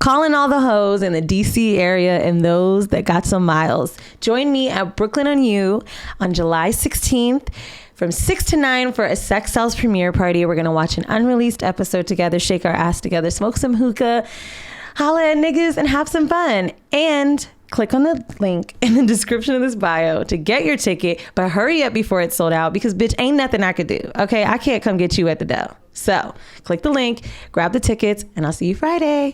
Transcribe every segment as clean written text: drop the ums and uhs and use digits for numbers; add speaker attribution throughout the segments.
Speaker 1: Calling all the hoes in the DC area and those that got some miles. Join me at Brooklyn on You on July 16th from 6 to 9 for a Sex Cells premiere party. We're going to watch an unreleased episode together, shake our ass together, smoke some hookah, holla at niggas, and have some fun. And click on the link in the description of this bio to get your ticket, but hurry up before it's sold out because, bitch, ain't nothing I could do. Okay, I can't come get you at the door. So click the link, grab the tickets, and I'll see you Friday.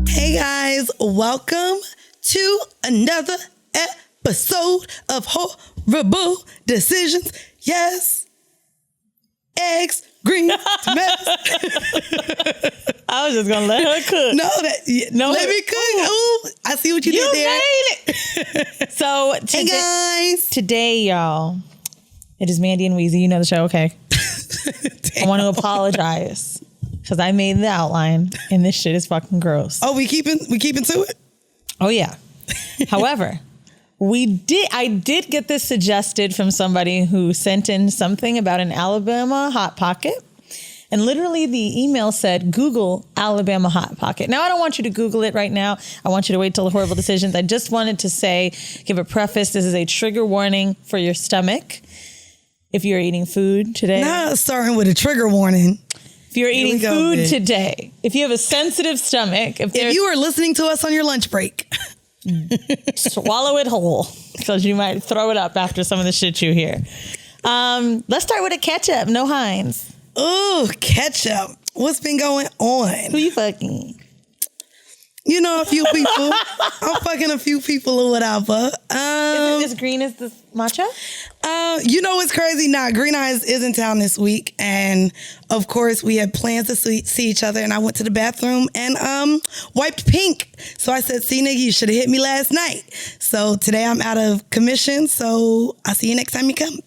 Speaker 2: Hey guys, welcome to another episode of Horrible Decisions. Yes, eggs, green tomatoes.
Speaker 3: I was just gonna let her cook.
Speaker 2: Let me cook. Ooh, I see what you did there.
Speaker 3: Made it. So
Speaker 2: hey guys,
Speaker 3: today, y'all, it is Mandii and Weezy. You know the show, okay? I want to apologize because I made the outline and this shit is fucking gross.
Speaker 2: Oh, we keeping to it?
Speaker 3: Oh yeah. However, I did get this suggested from somebody who sent in something about an Alabama Hot Pocket. And literally the email said, Google Alabama Hot Pocket. Now, I don't want you to Google it right now. I want you to wait till the Horrible Decisions. I just wanted to give a preface. This is a trigger warning for your stomach. If you're eating food today.
Speaker 2: Now starting with a trigger warning.
Speaker 3: If you're eating food today, if you have a sensitive stomach. If
Speaker 2: you are listening to us on your lunch break.
Speaker 3: Swallow it whole because you might throw it up after some of the shit you hear. Let's start with a ketchup. No Heinz.
Speaker 2: Oh, ketchup. What's been going on?
Speaker 3: Who you fucking?
Speaker 2: You know, a few people. I'm fucking a few people or whatever.
Speaker 3: Is it as green as this matcha?
Speaker 2: You know what's crazy? Green Eyes is in town this week. And of course, we had plans to see each other. And I went to the bathroom and wiped pink. So I said, see, nigga, you should have hit me last night. So today I'm out of commission. So I'll see you next time you come.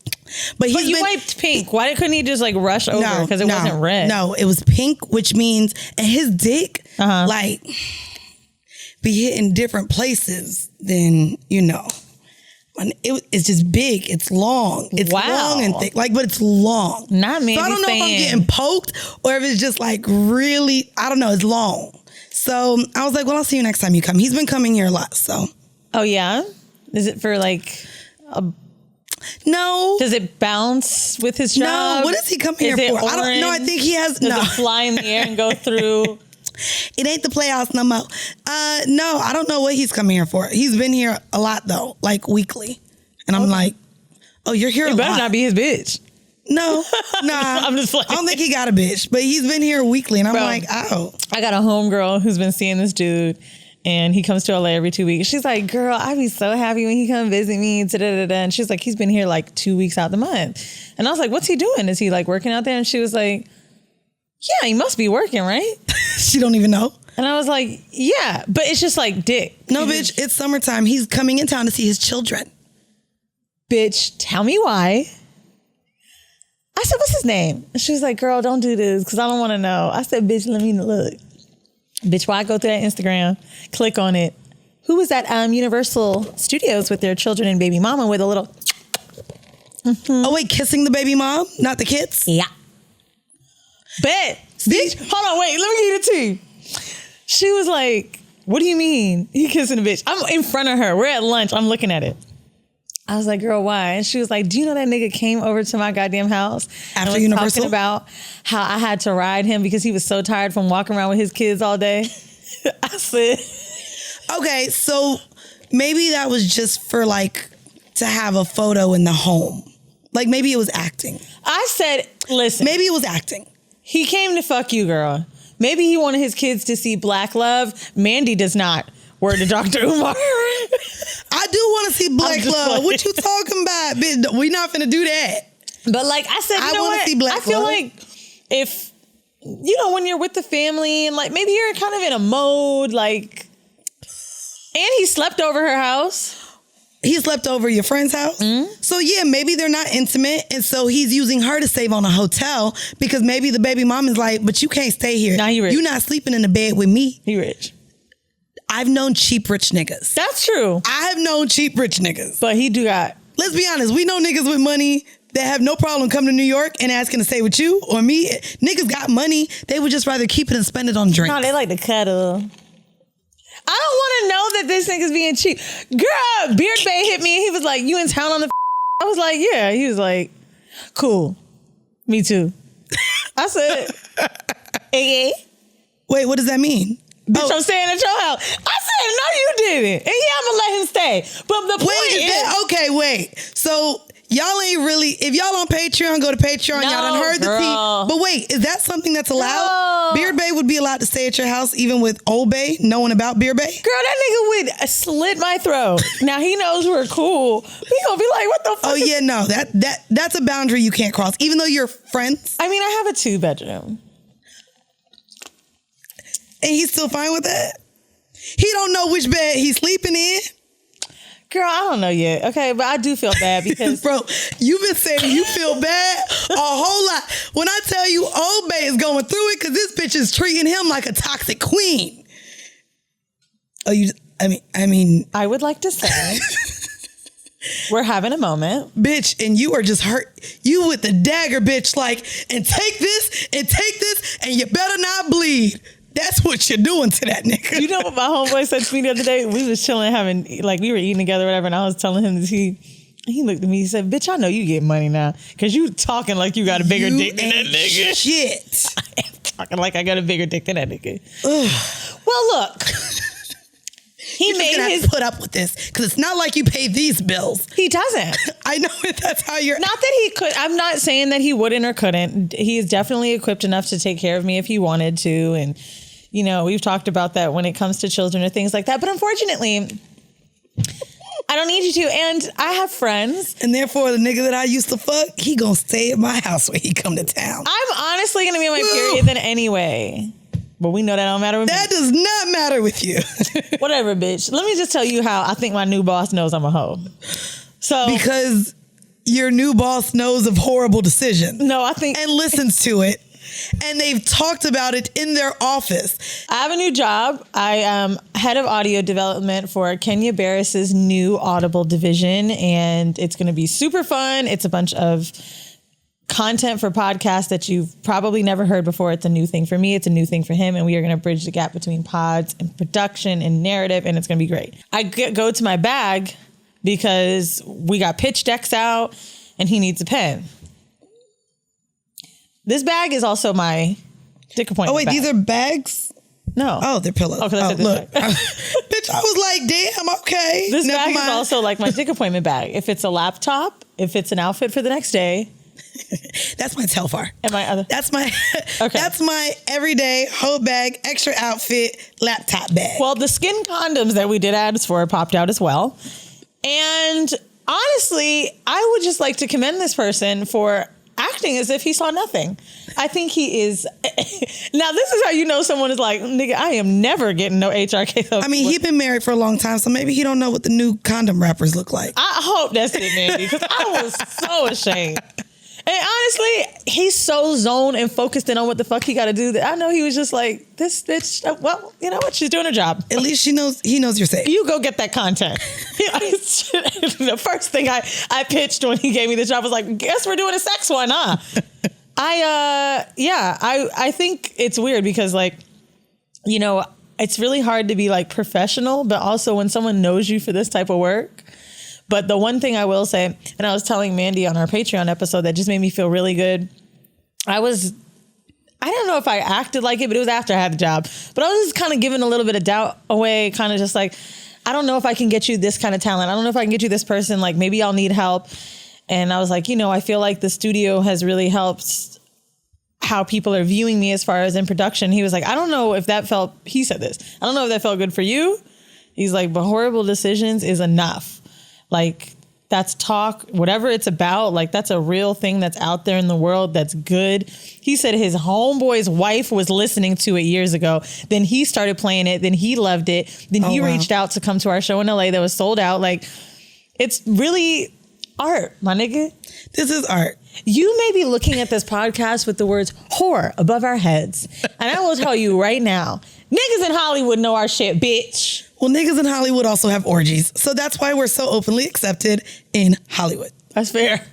Speaker 2: But you
Speaker 3: wiped pink. Why couldn't he just rush over? Because it wasn't red.
Speaker 2: No, it was pink, which means, and his dick, be hitting different places than, it's just big. It's long. It's long and thick. But it's long.
Speaker 3: Not me.
Speaker 2: So I don't know if I'm getting poked or if it's just really, I don't know. It's long. So I was like, well, I'll see you next time you come. He's been coming here a lot. So.
Speaker 3: Oh, yeah? Is it for
Speaker 2: No.
Speaker 3: Does it bounce with his job?
Speaker 2: No. What does he come here for?
Speaker 3: Orange?
Speaker 2: I don't know. I think he has.
Speaker 3: Does it fly in the air and go through?
Speaker 2: It ain't the Playhouse no more. No, I don't know what he's coming here for. He's been here a lot though, weekly. And I'm like, oh, you're here a lot.
Speaker 3: You better not be his bitch.
Speaker 2: No, nah.
Speaker 3: I'm just like,
Speaker 2: I don't think he got a bitch, but he's been here weekly. And I'm like, oh.
Speaker 3: I got a homegirl who's been seeing this dude and he comes to LA every 2 weeks. She's like, girl, I'd be so happy when he come visit me. And she's like, he's been here 2 weeks out the month. And I was like, what's he doing? Is he working out there? And she was like, yeah, he must be working, right?
Speaker 2: She don't even know.
Speaker 3: And I was like, yeah, but it's just dick.
Speaker 2: No, bitch, it's summertime. He's coming in town to see his children.
Speaker 3: Bitch, tell me why. I said, what's his name? And she was like, girl, don't do this because I don't want to know. I said, bitch, let me look. Bitch, why go through that Instagram, click on it. Who was at Universal Studios with their children and baby mama with a little... Mm-hmm.
Speaker 2: Oh, wait, kissing the baby mom, not the kids?
Speaker 3: Yeah. Bet. Bitch, hold on, wait, let me get it to you. She was like, what do you mean? He kissing a bitch. I'm in front of her. We're at lunch. I'm looking at it. I was like, girl, why? And she was like, do you know that nigga came over to my goddamn house
Speaker 2: after Universal?
Speaker 3: Talking about how I had to ride him because he was so tired from walking around with his kids all day. I said,
Speaker 2: okay, so maybe that was just for to have a photo in the home. Maybe it was acting.
Speaker 3: I said, listen.
Speaker 2: Maybe it was acting.
Speaker 3: He came to fuck you, girl. Maybe he wanted his kids to see Black Love. Mandii does not. Word to Dr. Umar.
Speaker 2: I do want to see Black Love. What you talking about, bitch? We not finna do that.
Speaker 3: But I said, I want to see Black Love. I feel like if, when you're with the family and maybe you're kind of in a mode, and he slept over her house.
Speaker 2: He slept over your friend's house? Mm-hmm. So yeah, maybe they're not intimate. And so he's using her to save on a hotel because maybe the baby mom is like, but you can't stay here.
Speaker 3: Nah, he rich.
Speaker 2: You're not sleeping in the bed with me.
Speaker 3: He rich.
Speaker 2: I've known cheap rich niggas.
Speaker 3: That's true.
Speaker 2: I have known cheap rich niggas.
Speaker 3: But he do got...
Speaker 2: Let's be honest. We know niggas with money that have no problem coming to New York and asking to stay with you or me. Niggas got money. They would just rather keep it and spend it on drinks.
Speaker 3: No, they like to cuddle. I don't want to know that this nigga's being cheap. Girl, Beard Bay hit me and he was like, you in town on the I was like, yeah. He was like, cool. Me too. I said, hey.
Speaker 2: Wait, what does that mean?
Speaker 3: Bitch, I'm staying at your house. I said, no, you didn't. And yeah, I'm going to let him stay. But the point is...
Speaker 2: Okay, wait. So... Y'all ain't really, if y'all on Patreon, go to Patreon.
Speaker 3: No,
Speaker 2: y'all done heard the tea. But wait, is that something that's allowed?
Speaker 3: No.
Speaker 2: Beard Bay would be allowed to stay at your house even with Old Bay, knowing about Beard Bay?
Speaker 3: Girl, that nigga would slit my throat. Now he knows we're cool. He gonna be like, what the fuck?
Speaker 2: Oh yeah, no, that's a boundary you can't cross, even though you're friends.
Speaker 3: I mean, I have a 2-bedroom.
Speaker 2: And he's still fine with that? He don't know which bed he's sleeping in.
Speaker 3: Girl, I don't know yet. Okay, but I do feel bad because...
Speaker 2: Bro, you've been saying you feel bad a whole lot. When I tell you Old Bay is going through it because this bitch is treating him like a toxic queen. Oh, I mean...
Speaker 3: I would like to say we're having a moment.
Speaker 2: Bitch, and you are just hurt. You with the dagger, bitch, like, and take this, and you better not bleed. That's what you're doing to that nigga.
Speaker 3: You know what my homeboy said to me the other day? We was chilling, we were eating together, whatever, and I was telling him that he looked at me, he said, bitch, I know you get money now, because you talking like you got a bigger dick than that nigga.
Speaker 2: Shit.
Speaker 3: I am talking like I got a bigger dick than that nigga. Well, look.
Speaker 2: He made his put up with this, because it's not like you pay these bills.
Speaker 3: He doesn't.
Speaker 2: I know that's how you're...
Speaker 3: Not that he could. I'm not saying that he wouldn't or couldn't. He is definitely equipped enough to take care of me if he wanted to, and... You know, we've talked about that when it comes to children or things like that. But unfortunately, I don't need you to. And I have friends.
Speaker 2: And therefore, the nigga that I used to fuck, he gonna stay at my house when he come to town.
Speaker 3: I'm honestly going to be on my period then anyway. But we know that don't matter with me.
Speaker 2: That does not matter with you.
Speaker 3: Whatever, bitch. Let me just tell you how I think my new boss knows I'm a hoe. So
Speaker 2: because your new boss knows of horrible decisions.
Speaker 3: No, I think...
Speaker 2: And listens to it. And they've talked about it in their office.
Speaker 3: I have a new job. I am head of audio development for Kenya Barris's new Audible division, and it's going to be super fun. It's a bunch of content for podcasts that you've probably never heard before. It's a new thing for me. It's a new thing for him, and we are going to bridge the gap between pods and production and narrative, and it's going to be great. I go to my bag because we got pitch decks out, and he needs a pen. This bag is also my dick appointment.
Speaker 2: Oh, wait,
Speaker 3: bag.
Speaker 2: These are bags?
Speaker 3: No.
Speaker 2: Oh, they're pillows.
Speaker 3: Oh, because I said this
Speaker 2: look.
Speaker 3: bag.
Speaker 2: Bitch, I was like, damn, okay.
Speaker 3: This
Speaker 2: Never
Speaker 3: bag
Speaker 2: mind.
Speaker 3: is also like my dick appointment bag. If it's a laptop, if it's an outfit for the next day.
Speaker 2: That's my Telfar.
Speaker 3: And my other.
Speaker 2: That's my everyday hoe bag, extra outfit, laptop bag.
Speaker 3: Well, the skin condoms that we did ads for popped out as well. And honestly, I would just like to commend this person for acting as if he saw nothing. I think he is. Now, this is how you know someone is like, nigga, I am never getting no HRK.
Speaker 2: I mean, he's been married for a long time, so maybe he don't know what the new condom wrappers look like.
Speaker 3: I hope that's it, Mandy, because I was so ashamed. And honestly, he's so zoned and focused in on what the fuck he got to do that I know he was just like, this bitch, well, you know what? She's doing her job.
Speaker 2: At least he knows you're safe.
Speaker 3: You go get that content. The first thing I pitched when he gave me the job was like, guess we're doing a sex one, huh? I think it's weird because, like, you know, it's really hard to be like professional, but also when someone knows you for this type of work. But the one thing I will say, and I was telling Mandii on our Patreon episode that just made me feel really good. I don't know if I acted like it, but it was after I had the job. But I was just kind of giving a little bit of doubt away, kind of just like, I don't know if I can get you this kind of talent. I don't know if I can get you this person. Like, maybe I'll need help. And I was like, you know, I feel like the studio has really helped how people are viewing me as far as in production. He was like, I don't know if that felt, he said this, I don't know if that felt good for you. He's like, but horrible decisions is enough. Like, that's talk, whatever it's about, like, that's a real thing that's out there in the world that's good. He said his homeboy's wife was listening to it years ago. Then he started playing it. Then he loved it. Then he reached out to come to our show in LA that was sold out. Like, it's really art, my nigga.
Speaker 2: This is art.
Speaker 3: You may be looking at this podcast with the words whore above our heads. And I will tell you right now, niggas in Hollywood know our shit, bitch.
Speaker 2: Well, niggas in Hollywood also have orgies. So that's why we're so openly accepted in Hollywood.
Speaker 3: That's fair.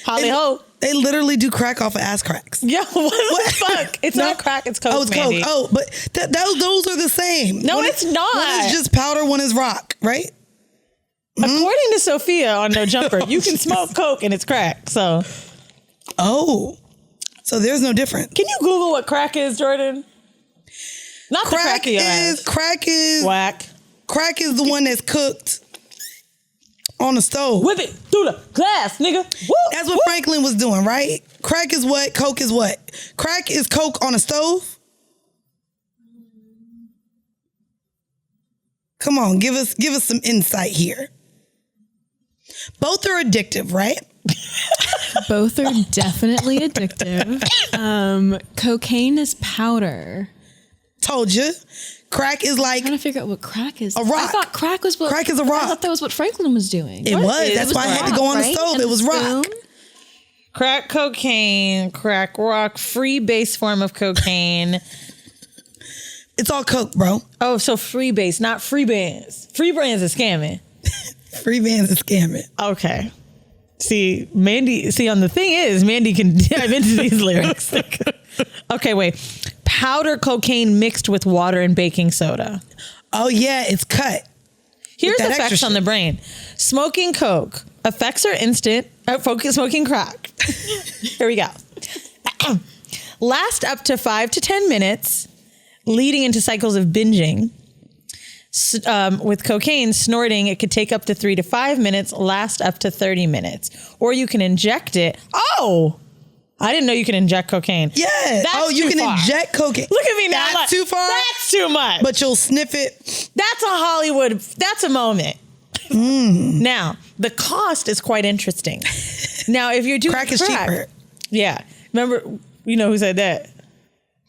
Speaker 3: Holly ho.
Speaker 2: They literally do crack off of ass cracks.
Speaker 3: Yeah, what the fuck? It's not crack, it's coke,
Speaker 2: Oh, it's
Speaker 3: Mandii.
Speaker 2: coke. Oh, but those are the same.
Speaker 3: No,
Speaker 2: One
Speaker 3: it's not.
Speaker 2: One is just powder, one is rock, right?
Speaker 3: According to Sophia on No Jumper, you can smoke coke and it's crack. So
Speaker 2: there's no difference.
Speaker 3: can you Google what crack is, Jordan? Not the crack of your ass.
Speaker 2: Crack is
Speaker 3: Whack.
Speaker 2: Crack is the one that's cooked on the stove.
Speaker 3: Whip it through the glass, nigga. Woo,
Speaker 2: That's what Franklin was doing, right? Crack is what? Coke is what? Crack is coke on a stove? Come on, give us some insight here. Both are addictive, right?
Speaker 4: Both are definitely addictive. Cocaine is powder.
Speaker 2: Told you. Crack is like
Speaker 4: I'm trying to figure out what crack is.
Speaker 2: a rock.
Speaker 4: I thought crack was what.
Speaker 2: Crack is a rock.
Speaker 4: I thought that was what Franklin was doing.
Speaker 2: It was. That's why I had to go on the stove.
Speaker 4: And
Speaker 2: It was rock.
Speaker 4: spoon?
Speaker 3: Crack cocaine, crack rock, free base form of cocaine.
Speaker 2: It's all coke, bro.
Speaker 3: Oh, so free base, not free bands. Free bands is scamming.
Speaker 2: Free bands is scamming.
Speaker 3: Okay. See, on the thing is, Mandii can dive into these lyrics. Okay, wait. Powder cocaine mixed with water and baking soda.
Speaker 2: Oh yeah, it's cut.
Speaker 3: Here's
Speaker 2: that
Speaker 3: effects
Speaker 2: extra
Speaker 3: on the
Speaker 2: shit.
Speaker 3: brain. Smoking coke. Effects are instant. Smoking crack. Here we go. Last up to 5 to 10 minutes, leading into cycles of binging. With cocaine, snorting, it could take up to 3 to 5 minutes, last up to 30 minutes. Or you can inject it. Oh, I didn't know you can inject cocaine.
Speaker 2: Yeah.
Speaker 3: That's
Speaker 2: you
Speaker 3: too
Speaker 2: can
Speaker 3: far.
Speaker 2: inject cocaine.
Speaker 3: Look at me now.
Speaker 2: That's
Speaker 3: like,
Speaker 2: too far.
Speaker 3: That's too much.
Speaker 2: But you'll sniff it.
Speaker 3: That's a Hollywood. That's a moment. Now, the cost is quite interesting. Now, if you're doing
Speaker 2: Crack is cheaper.
Speaker 3: Yeah. Remember, you know who said that?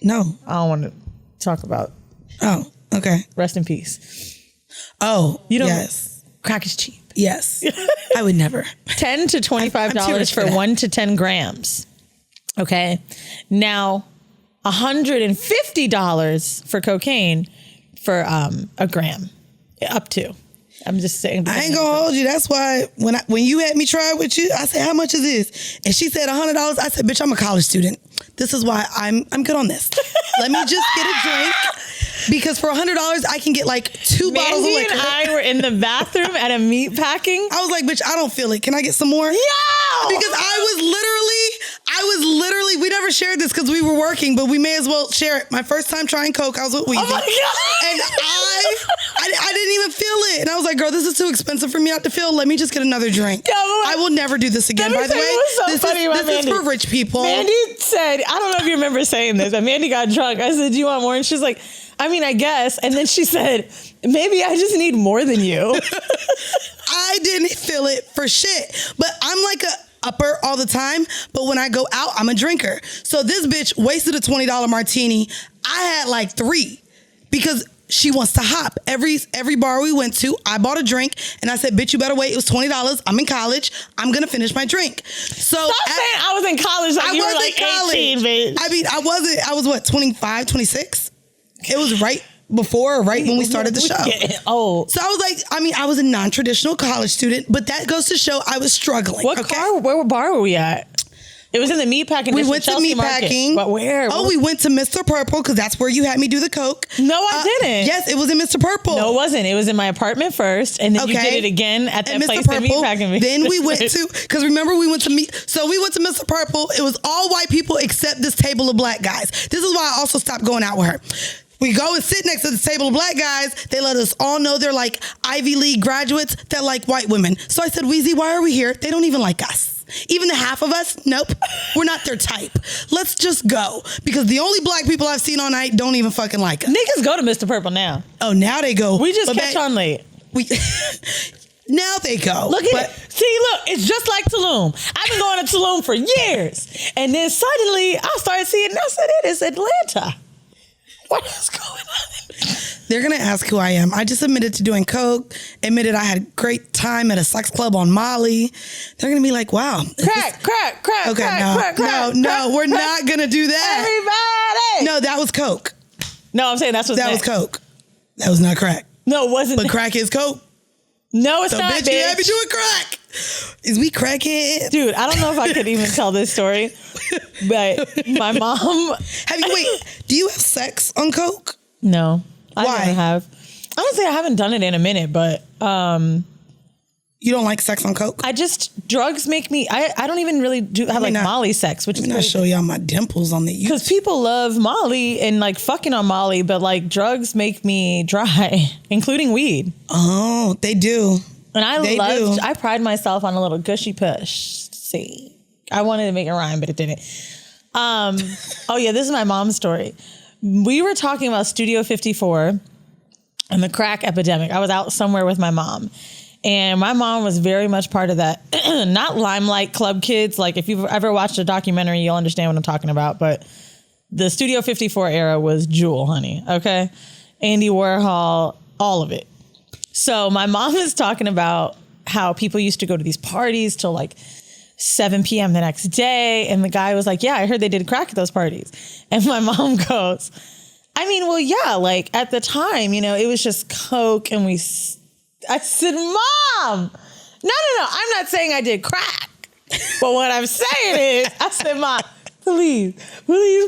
Speaker 2: No.
Speaker 3: I don't want to talk about.
Speaker 2: Oh, okay.
Speaker 3: Rest in peace.
Speaker 2: Oh,
Speaker 3: You don't.
Speaker 2: yes.
Speaker 3: Crack is cheap.
Speaker 2: Yes. I would never.
Speaker 3: $10 to $25
Speaker 2: I'm too rich
Speaker 3: for
Speaker 2: for that.
Speaker 3: 1 to 10 grams. Okay. Now, $150 for cocaine for a gram. Up to. I'm just saying.
Speaker 2: I ain't gonna hold you. That's why when you had me try it with you, I said, "How much is this?" And she said $100. I said, "Bitch, I'm a college student. This is why I'm good on this. Let me just get a drink because for $100 I can get like 2 bottles of
Speaker 3: Mandii
Speaker 2: liquor."
Speaker 3: and I were in the bathroom at a meat packing.
Speaker 2: I was like, "Bitch, I don't feel it. Can I get some more?"
Speaker 3: Yo!
Speaker 2: Because I was literally, we never shared this because we were working, but we may as well share it. My first time trying Coke, I was with Weezy.
Speaker 3: Oh my God.
Speaker 2: And I didn't even feel it. And I was like, girl, this is too expensive for me not to feel. Let me just get another drink.
Speaker 3: Yeah,
Speaker 2: I will never do this again, by the way. This is for rich people.
Speaker 3: Mandii said, I don't know if you remember saying this, but Mandii got drunk. I said, do you want more? And she's like, I mean, I guess. And then she said, maybe I just need more than you.
Speaker 2: I didn't feel it for shit. But I'm like a upper all the time, but when I go out, I'm a drinker. So this bitch wasted a $20 martini. I had like 3 because she wants to hop. Every bar we went to, I bought a drink and I said, bitch, you better wait. It was $20. I'm in college. I'm going to finish my drink. So
Speaker 3: Stop saying I was in college like you were like 18, bitch.
Speaker 2: I mean, I was what, 25, 26? It was right before or right when we started the show.
Speaker 3: Oh.
Speaker 2: So I was like, I was a non-traditional college student, but that goes to show I was struggling.
Speaker 3: What bar were we at? It was in the meatpacking.
Speaker 2: We went to
Speaker 3: Chelsea
Speaker 2: meatpacking.
Speaker 3: But where?
Speaker 2: Oh, we went to Mr. Purple because that's where you had me do the Coke.
Speaker 3: No, I didn't.
Speaker 2: Yes, it was in Mr. Purple.
Speaker 3: No, it wasn't. It was in my apartment first, and then you did it again at that place in meatpacking.
Speaker 2: Then we went to, because remember we went to so we went to Mr. Purple. It was all white people except this table of black guys. This is why I also stopped going out with her. We go and sit next to this table of black guys. They let us all know they're like Ivy League graduates that like white women. So I said, Weezy, why are we here? They don't even like us. Even the half of us, nope, we're not their type. Let's just go. Because the only black people I've seen all night don't even fucking like us.
Speaker 3: Niggas go to Mr. Purple now.
Speaker 2: Oh, now they go.
Speaker 3: We just catch on late.
Speaker 2: Now they go.
Speaker 3: Look at it. See, look, it's just like Tulum. I've been going to Tulum for years. And then suddenly I started seeing, I said, it is Atlanta. What is going on?
Speaker 2: They're going to ask who I am. I just admitted to doing Coke, admitted I had a great time at a sex club on Molly. They're going to be like, wow.
Speaker 3: Crack.
Speaker 2: Okay, no, we're not going to do that.
Speaker 3: Everybody.
Speaker 2: No, that was Coke.
Speaker 3: No, I'm saying that was
Speaker 2: Coke. That was not crack.
Speaker 3: No, it wasn't.
Speaker 2: But crack is Coke.
Speaker 3: No, it's
Speaker 2: so
Speaker 3: not,
Speaker 2: bitch. You had me doing crack. Is we crackhead?
Speaker 3: Dude, I don't know if I could even tell this story, but my mom.
Speaker 2: Do you have sex on coke?
Speaker 3: No. I
Speaker 2: Why?
Speaker 3: never have. Honestly, I haven't done it in a minute, but
Speaker 2: you don't like sex on coke?
Speaker 3: drugs make me, I don't even really have Molly sex, which is
Speaker 2: Let me not show y'all my dimples on the YouTube.
Speaker 3: because people love Molly and like fucking on Molly, but like drugs make me dry, including weed.
Speaker 2: Oh, they do.
Speaker 3: And I pride myself on a little gushy push. See, I wanted to make it rhyme, but it didn't. Oh yeah, this is my mom's story. We were talking about Studio 54 and the crack epidemic. I was out somewhere with my mom. And my mom was very much part of that. Not Limelight Club kids. Like if you've ever watched a documentary, you'll understand what I'm talking about. But the Studio 54 era was Jewel, honey. Okay. Andy Warhol, all of it. So my mom is talking about how people used to go to these parties till like 7 p.m. the next day. And the guy was like, yeah, I heard they did crack at those parties. And my mom goes, I mean, well, yeah, like at the time, it was just coke and I said, Mom, no. I'm not saying I did crack. But what I'm saying is, I said, Mom, please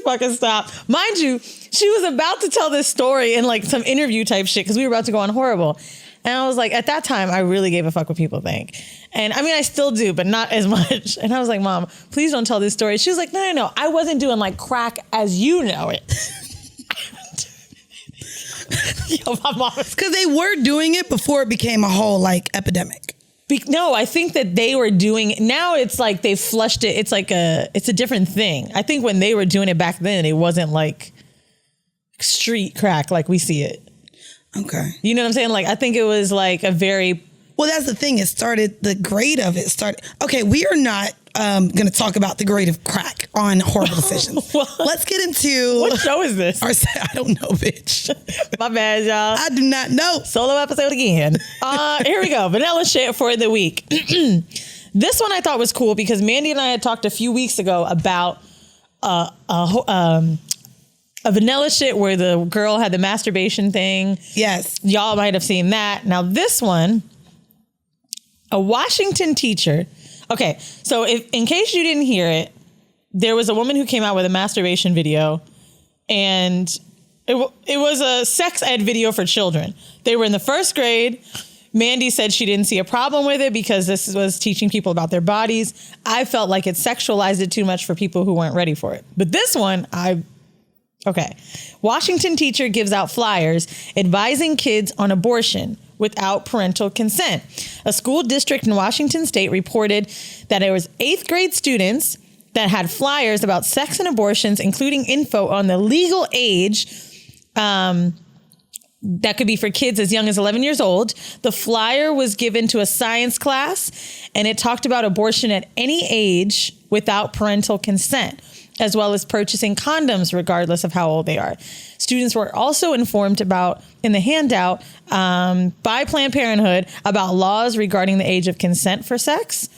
Speaker 3: fucking stop. Mind you, she was about to tell this story in like some interview type shit because we were about to go on Horrible. And I was like, at that time, I really gave a fuck what people think. And I mean, I still do, but not as much. And I was like, Mom, please don't tell this story. She was like, no. I wasn't doing like crack as you know it. Yo, my mom.
Speaker 2: Because they were doing it before it became a whole like epidemic.
Speaker 3: No, I think that they were doing it. Now it's like they flushed it. It's like it's a different thing. I think when they were doing it back then, it wasn't like street crack like we see it.
Speaker 2: Okay.
Speaker 3: You know what I'm saying? Like, I think it was like a very...
Speaker 2: Well, that's the thing. The grade of it started... Okay, we are not going to talk about the grade of crack on Horrible Decisions. Let's get into...
Speaker 3: What show is this?
Speaker 2: I don't know, bitch.
Speaker 3: My bad, y'all.
Speaker 2: I do not know.
Speaker 3: Solo episode again. Here we go. Vanilla shit for the week. This one I thought was cool because Mandii and I had talked a few weeks ago about a vanilla shit where the girl had the masturbation thing.
Speaker 2: Yes.
Speaker 3: Y'all might have seen that. Now this one, a Washington teacher. Okay, so in case you didn't hear it, there was a woman who came out with a masturbation video, and it was a sex ed video for children. They were in the first grade. Mandii said she didn't see a problem with it because this was teaching people about their bodies. I felt like it sexualized it too much for people who weren't ready for it. But this one, okay. Washington teacher gives out flyers advising kids on abortion without parental consent. A school district in Washington state reported that there was 8th grade students that had flyers about sex and abortions, including info on the legal age that could be for kids as young as 11 years old. The flyer was given to a science class, and it talked about abortion at any age without parental consent, as well as purchasing condoms regardless of how old they are. Students were also informed in the handout by Planned Parenthood about laws regarding the age of consent for sex,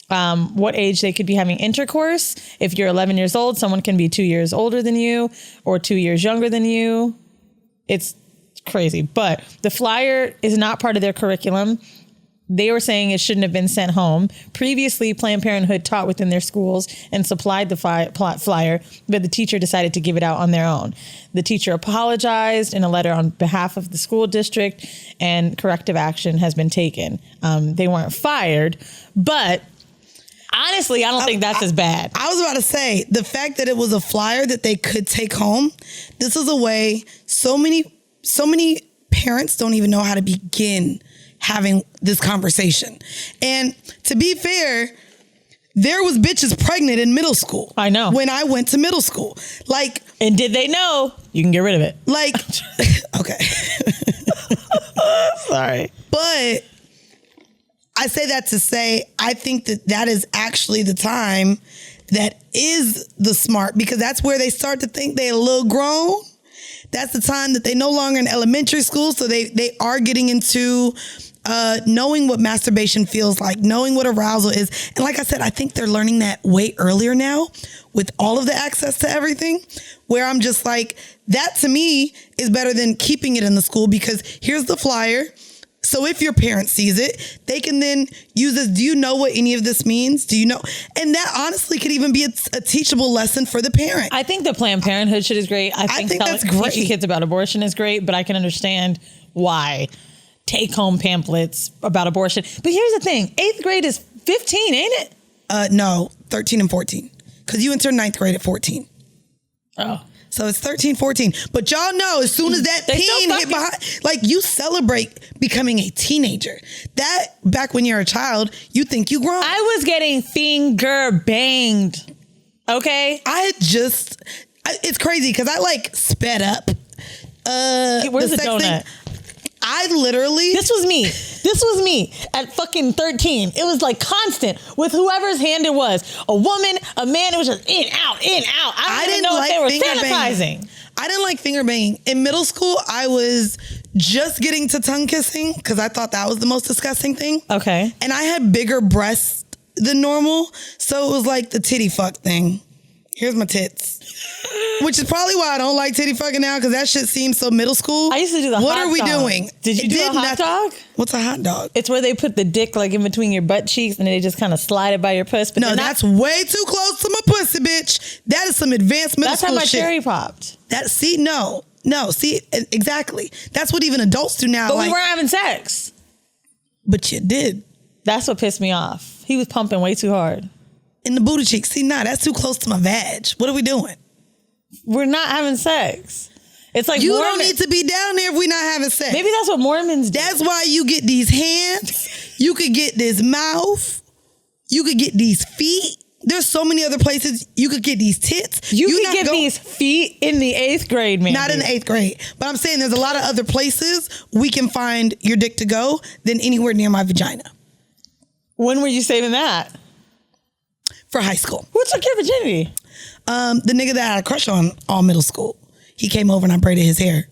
Speaker 3: what age they could be having intercourse. If you're 11 years old, someone can be 2 years older than you or 2 years younger than you. It's crazy, but the flyer is not part of their curriculum. They were saying it shouldn't have been sent home. Previously, Planned Parenthood taught within their schools and supplied the flyer, but the teacher decided to give it out on their own. The teacher apologized in a letter on behalf of the school district, and corrective action has been taken. They weren't fired, but honestly, I don't think that's as bad.
Speaker 2: I was about to say, the fact that it was a flyer that they could take home, this is a way so many parents don't even know how to begin having this conversation. And to be fair, there was bitches pregnant in middle school.
Speaker 3: I know.
Speaker 2: When I went to middle school. Like,
Speaker 3: and did they know you can get rid of it?
Speaker 2: Like, okay.
Speaker 3: Sorry.
Speaker 2: But I say that to say, I think that is actually the time that is the smart, because that's where they start to think they're a little grown. That's the time that they no longer in elementary school. So they are getting into knowing what masturbation feels like, knowing what arousal is. And like I said, I think they're learning that way earlier now with all of the access to everything, where I'm just like, that to me is better than keeping it in the school, because here's the flyer. So if your parent sees it, they can then use this. Do you know what any of this means? Do you know? And that honestly could even be a teachable lesson for the parent.
Speaker 3: I think the Planned Parenthood shit is great. I think
Speaker 2: that's great.
Speaker 3: teaching kids about abortion is great, but I can understand why take-home pamphlets about abortion. But here's the thing. 8th grade is 15, ain't it?
Speaker 2: No, 13 and 14. Because you enter 9th grade at 14.
Speaker 3: Oh.
Speaker 2: So it's 13, 14. But y'all know, as soon as that teen hit behind, like, you celebrate becoming a teenager. That, back when you're a child, you think you grown.
Speaker 3: I was getting finger banged. Okay?
Speaker 2: It's crazy because I, like, sped up.
Speaker 3: Where's the donut?
Speaker 2: I literally...
Speaker 3: This was me at fucking 13. It was like constant with whoever's hand it was. A woman, a man, it was just in, out. I didn't know if they were sanitizing.
Speaker 2: I didn't like finger banging. In middle school, I was just getting to tongue kissing because I thought that was the most disgusting thing.
Speaker 3: Okay.
Speaker 2: And I had bigger breasts than normal. So it was like the titty fuck thing. Here's my tits. Which is probably why I don't like titty fucking now, because that shit seems so middle school.
Speaker 3: I used to do the hot dog.
Speaker 2: What are we doing?
Speaker 3: Did you do a hot dog?
Speaker 2: What's a hot dog?
Speaker 3: It's where they put the dick like in between your butt cheeks and they just kind of slide it by your puss. But
Speaker 2: no, that's way too close to my pussy, bitch. That is some advanced middle school shit.
Speaker 3: That's how my cherry popped.
Speaker 2: See, exactly. That's what even adults do now.
Speaker 3: But we weren't having sex.
Speaker 2: But you did.
Speaker 3: That's what pissed me off. He was pumping way too hard.
Speaker 2: In the booty cheeks. See, that's too close to my vag. What are we doing?
Speaker 3: We're not having sex. It's like
Speaker 2: you don't need to be down there if we're not having sex.
Speaker 3: Maybe that's what Mormons do.
Speaker 2: That's why you get these hands. You could get this mouth. You could get these feet. There's so many other places you could get these tits.
Speaker 3: You could get these feet in the 8th grade, man.
Speaker 2: Not in the 8th grade. But I'm saying there's a lot of other places we can find your dick to go than anywhere near my vagina.
Speaker 3: When were you saving that?
Speaker 2: For high school.
Speaker 3: Who took your virginity?
Speaker 2: The nigga that I had a crush on all middle school. He came over and I braided his hair.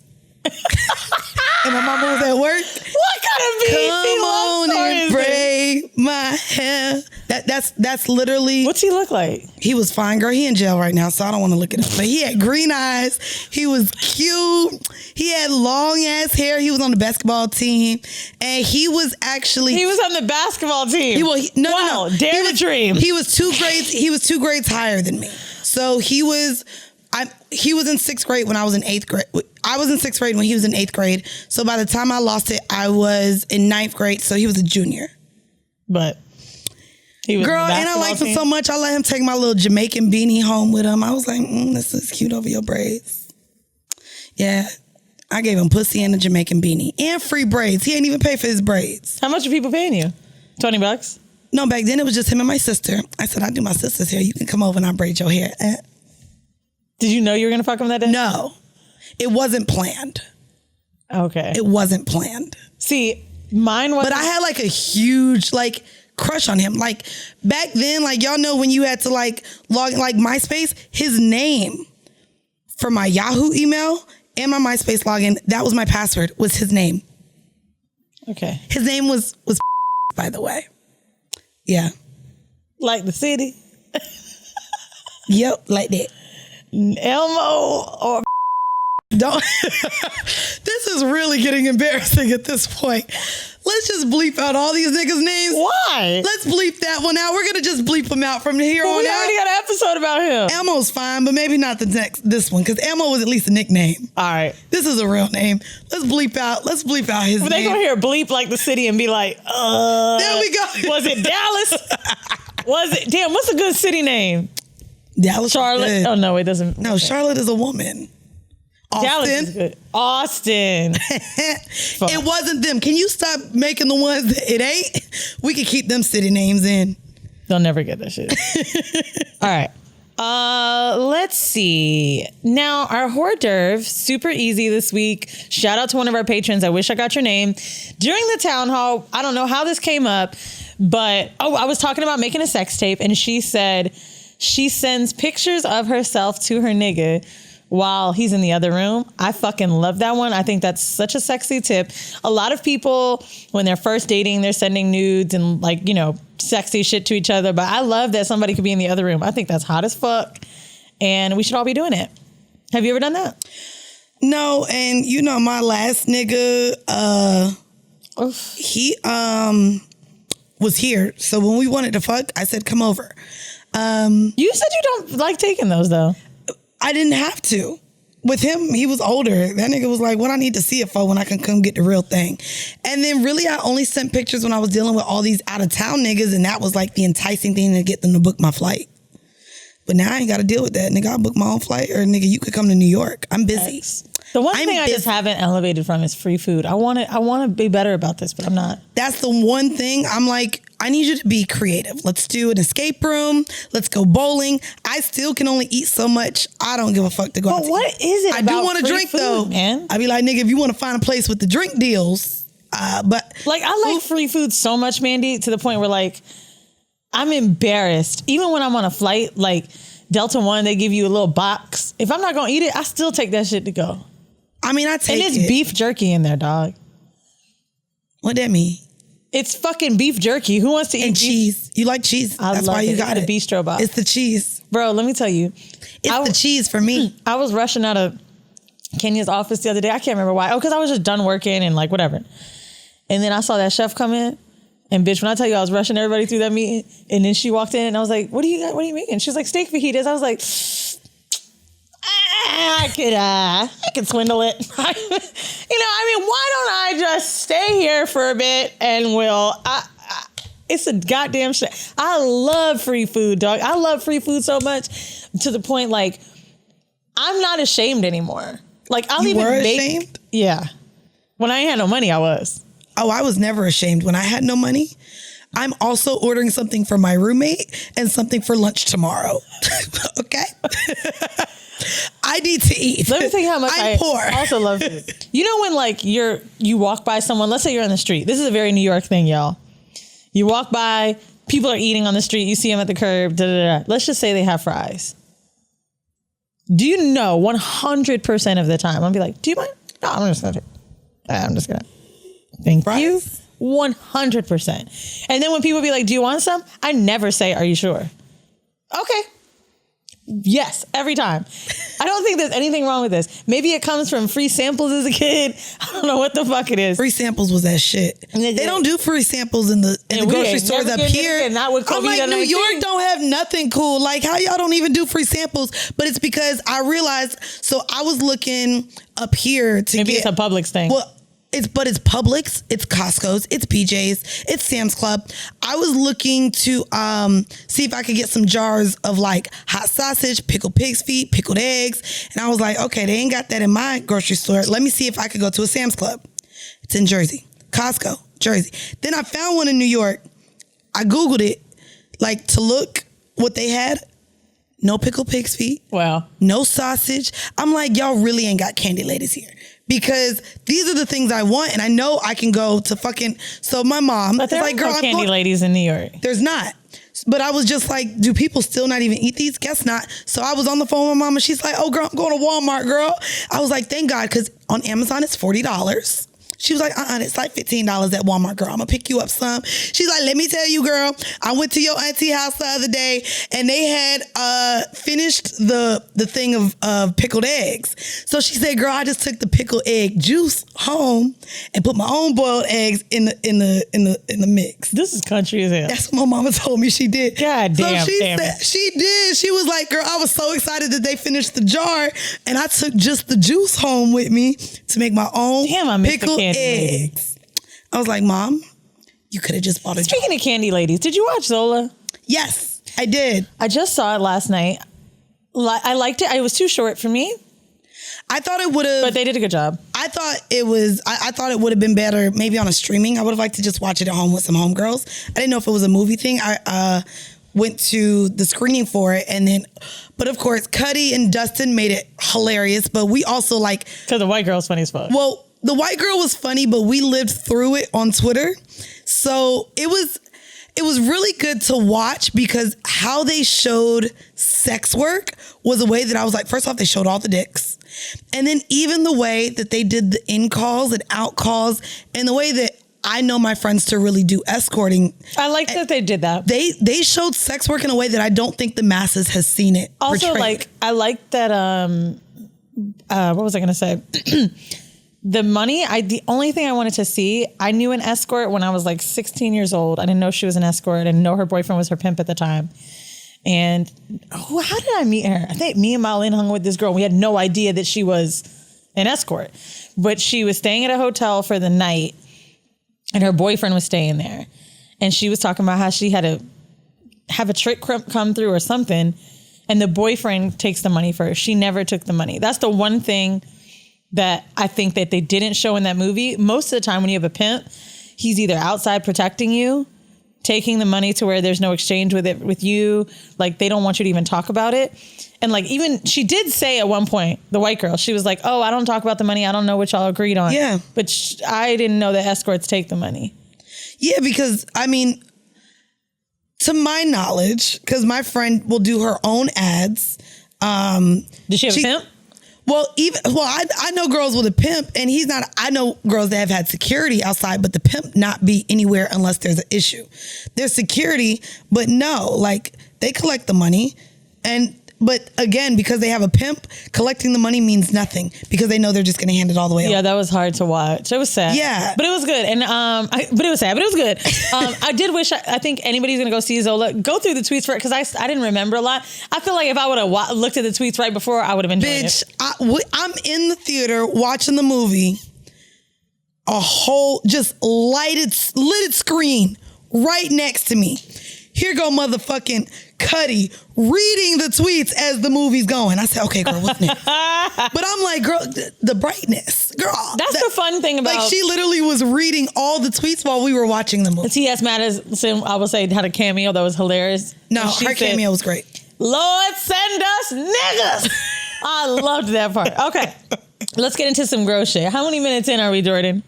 Speaker 2: And my mama was at work.
Speaker 3: What kind of
Speaker 2: Come on and braid my hair. That's literally.
Speaker 3: What's he look like?
Speaker 2: He was fine, girl. He in jail right now, so I don't want to look it up. But he had green eyes. He was cute. He had long ass hair. He was on the basketball team, and he was actually.
Speaker 3: He was on the basketball team.
Speaker 2: No.
Speaker 3: Dare to dream.
Speaker 2: He was 2 grades. He was 2 grades higher than me. So he was in 6th grade when I was in 8th grade. I was in 6th grade when he was in 8th grade. So by the time I lost it, I was in 9th grade. So he was a junior.
Speaker 3: But he was
Speaker 2: girl, and I liked him so much. I let him take my little Jamaican beanie home with him. I was like, this is cute over your braids. Yeah. I gave him pussy and a Jamaican beanie and free braids. He ain't even pay for his braids.
Speaker 3: How much are people paying you? $20?
Speaker 2: No, back then it was just him and my sister. I said, I do my sister's hair. You can come over and I'll braid your hair.
Speaker 3: Did you know you were going to fuck him that day?
Speaker 2: No, it wasn't planned.
Speaker 3: Okay.
Speaker 2: It wasn't planned.
Speaker 3: See, mine was.
Speaker 2: But I had like a huge crush on him. Like back then, like y'all know when you had to log like MySpace, his name for my Yahoo email and my MySpace login, that was my password, was his name.
Speaker 3: Okay.
Speaker 2: His name was by the way. Yeah.
Speaker 3: Like the city?
Speaker 2: Yep, like that.
Speaker 3: Elmo or
Speaker 2: don't. This is really getting embarrassing at this point. Let's just bleep out all these niggas' names.
Speaker 3: Why?
Speaker 2: Let's bleep that one out. We're gonna just bleep them out from here on out.
Speaker 3: We already got an episode about him.
Speaker 2: Elmo's fine, but maybe not this one, because Elmo was at least a nickname.
Speaker 3: All right.
Speaker 2: This is a real name. Let's bleep out his name.
Speaker 3: They gonna hear bleep like the city and be like,
Speaker 2: there we go.
Speaker 3: Was it Dallas? Damn, what's a good city name?
Speaker 2: Dallas.
Speaker 3: Charlotte. Oh no, it doesn't.
Speaker 2: No, okay. Charlotte is a woman. Austin.
Speaker 3: Dallas is good. Austin.
Speaker 2: It wasn't them. Can you stop making the ones that it ain't? We could keep them city names in.
Speaker 3: They'll never get that shit. All right. Let's see. Now, our hors d'oeuvre, super easy this week. Shout out to one of our patrons. I wish I got your name. During the town hall, I don't know how this came up, but I was talking about making a sex tape, and she said she sends pictures of herself to her nigga while he's in the other room. I fucking love that one. I think that's such a sexy tip. A lot of people, when they're first dating, they're sending nudes and sexy shit to each other. But I love that somebody could be in the other room. I think that's hot as fuck. And we should all be doing it. Have you ever done that?
Speaker 2: No. And my last nigga, He was here. So when we wanted to fuck, I said, come over.
Speaker 3: You said you don't like taking those though.
Speaker 2: I didn't have to. With him, he was older. That nigga was like, what I need to see it for when I can come get the real thing. And then really, I only sent pictures when I was dealing with all these out of town niggas. And that was like the enticing thing to get them to book my flight. But now I ain't got to deal with that. Nigga, I'll book my own flight. Or nigga, you could come to New York. I'm busy.
Speaker 3: The one thing I just haven't elevated from is free food. I want to be better about this, but I'm not.
Speaker 2: That's the one thing I'm like, I need you to be creative. Let's do an escape room. Let's go bowling. I still can only eat so much. I don't give a fuck to go out.
Speaker 3: But what is it
Speaker 2: I
Speaker 3: about
Speaker 2: do want to
Speaker 3: free
Speaker 2: drink
Speaker 3: food,
Speaker 2: though,
Speaker 3: man?
Speaker 2: I be like, nigga, if you want to find a place with the drink deals, but
Speaker 3: like I like free food so much, Mandii, to the point where like I'm embarrassed. Even when I'm on a flight, like Delta One, they give you a little box. If I'm not gonna eat it, I still take that shit to go.
Speaker 2: I mean, I take it.
Speaker 3: And it's beef jerky in there, dog.
Speaker 2: What that mean?
Speaker 3: It's fucking beef jerky. Who wants to eat
Speaker 2: And
Speaker 3: beef?
Speaker 2: cheese. You like cheese?
Speaker 3: I
Speaker 2: That's
Speaker 3: love
Speaker 2: why you
Speaker 3: it.
Speaker 2: got
Speaker 3: It's
Speaker 2: it.
Speaker 3: the bistro box.
Speaker 2: It's the cheese.
Speaker 3: Bro, let me tell you.
Speaker 2: It's the cheese for me.
Speaker 3: I was rushing out of Kenya's office the other day. I can't remember why. Oh, because I was just done working and like whatever. And then I saw that chef come in. And bitch, when I tell you I was rushing everybody through that meeting, and then she walked in and I was like, what do you making? She was like, steak fajitas. I was like, I could swindle it. Why don't I just stay here for a bit and it's a goddamn shit. I love free food, dog. I love free food so much to the point like I'm not ashamed anymore. Like I'll
Speaker 2: You
Speaker 3: even
Speaker 2: were
Speaker 3: make.
Speaker 2: ashamed?
Speaker 3: Yeah. When I ain't had no money, I was.
Speaker 2: Oh, I was never ashamed when I had no money. I'm also ordering something for my roommate and something for lunch tomorrow. Okay? I need to eat.
Speaker 3: Let me tell you how much
Speaker 2: I'm poor.
Speaker 3: also love food. You know when like you walk by someone, let's say you're on the street. This is a very New York thing, y'all. You walk by, people are eating on the street, you see them at the curb, da da da. Let's just say they have fries. Do you know 100% of the time, I'll be like, do you mind? No, I'm just gonna thank
Speaker 2: Fries?
Speaker 3: you. 100%. And then when people be like, do you want some? I never say, are you sure? Okay. Yes, every time. I don't think there's anything wrong with this. Maybe it comes from free samples as a kid. I don't know what the fuck it is.
Speaker 2: Free samples was that shit. They don't do free samples in the grocery stores up here.
Speaker 3: Not with
Speaker 2: I'm like,
Speaker 3: COVID-19.
Speaker 2: New York don't have nothing cool. Like, how y'all don't even do free samples? But it's because I realized, so I was looking up here to
Speaker 3: Maybe
Speaker 2: get.
Speaker 3: it's a Publix thing.
Speaker 2: Well, it's Publix, it's Costco's, it's PJ's, it's Sam's Club. I was looking to see if I could get some jars of like hot sausage, pickled pig's feet, pickled eggs. And I was like, okay, they ain't got that in my grocery store. Let me see if I could go to a Sam's Club. It's in Jersey. Costco, Jersey. Then I found one in New York. I Googled it, like to look what they had. No pickled pig's feet.
Speaker 3: Wow.
Speaker 2: No sausage. I'm like, y'all really ain't got candy ladies here. Because these are the things I want, and I know I can go to fucking. So my mom,
Speaker 3: But there
Speaker 2: like,
Speaker 3: are
Speaker 2: girl,
Speaker 3: no candy ladies in New York.
Speaker 2: There's not. But I was just like, do people still not even eat these? Guess not. So I was on the phone with my mom, and she's like, oh, girl, I'm going to Walmart, girl. I was like, thank God, because on Amazon it's $40. She was like, it's like $15 at Walmart, girl. I'm gonna pick you up some. She's like, let me tell you, girl, I went to your auntie house the other day and they had finished the thing of pickled eggs. So she said, girl, I just took the pickled egg juice home and put my own boiled eggs in the mix.
Speaker 3: This is country as hell.
Speaker 2: That's what my mama told me she did.
Speaker 3: God damn,
Speaker 2: so she
Speaker 3: damn
Speaker 2: said,
Speaker 3: it.
Speaker 2: she did. She was like, girl, I was so excited that they finished the jar and I took just the juice home with me to make my own pickled eggs. I was like, Mom, you could have just bought a jar.
Speaker 3: Speaking of candy ladies, did you watch Zola?
Speaker 2: Yes, I did.
Speaker 3: I just saw it last night. I liked it. It was too short for me.
Speaker 2: I thought it would have.
Speaker 3: But they did a good job.
Speaker 2: I thought it was. I thought it would have been better maybe on a streaming. I would have liked to just watch it at home with some homegirls. I didn't know if it was a movie thing. I went to the screening for it, and then, but of course, Cuddy and Dustin made it hilarious. But we also like
Speaker 3: because the white girl's funny as fuck.
Speaker 2: Well, the white girl was funny, but we lived through it on Twitter, so it was really good to watch because how they showed sex work was a way that I was like, first off, they showed all the dicks. And then even the way that they did the in calls and out calls and the way that I know my friends to really do escorting.
Speaker 3: I like that they did that.
Speaker 2: They showed sex work in a way that I don't think the masses has seen it.
Speaker 3: Also,
Speaker 2: portrayed.
Speaker 3: like, I like that, what was I going to say? The money, the only thing I wanted to see, I knew an escort when I was like 16 years old. I didn't know she was an escort. I didn't know her boyfriend was her pimp at the time. And how did I meet her? I think me and Marlene hung with this girl. We had no idea that she was an escort, but she was staying at a hotel for the night and her boyfriend was staying there. And she was talking about how she had to have a trick come through or something. And the boyfriend takes the money first. She never took the money. That's the one thing that I think that they didn't show in that movie. Most of the time when you have a pimp, he's either outside protecting you, taking the money to where there's no exchange with it with you. Like they don't want you to even talk about it. And like even she did say at one point, the white girl, she was like, oh, I don't talk about the money. I don't know what y'all agreed on.
Speaker 2: Yeah.
Speaker 3: But I didn't know that escorts take the money.
Speaker 2: Yeah, because I mean, to my knowledge, because my friend will do her own ads.
Speaker 3: Did she have a pimp?
Speaker 2: Well, I know girls with a pimp, and he's not. I know girls that have had security outside, but the pimp not be anywhere unless there's an issue. There's security, but no, like they collect the money, but again, because they have a pimp, collecting the money means nothing because they know they're just going to hand it all the way over.
Speaker 3: Yeah, that was hard to watch. It was sad.
Speaker 2: Yeah,
Speaker 3: but it was good, and but it was sad, but it was good. I did wish. I think anybody's going to go see Zola. Go through the tweets for it because I didn't remember a lot. I feel like if I would have looked at the tweets right before, I would have enjoyed it.
Speaker 2: I'm in the theater watching the movie. A whole just lit screen right next to me. Here go motherfucking Cuddy reading the tweets as the movie's going. I said, okay, girl, what's next? But I'm like, girl, the brightness. Girl.
Speaker 3: That's the fun thing about...
Speaker 2: Like, she literally was reading all the tweets while we were watching the movie.
Speaker 3: T.S. Madison, I will say, had a cameo that was hilarious.
Speaker 2: No, her cameo was great.
Speaker 3: Lord, send us niggas. I loved that part. Okay, let's get into some gross shit. How many minutes in are we, Jordan?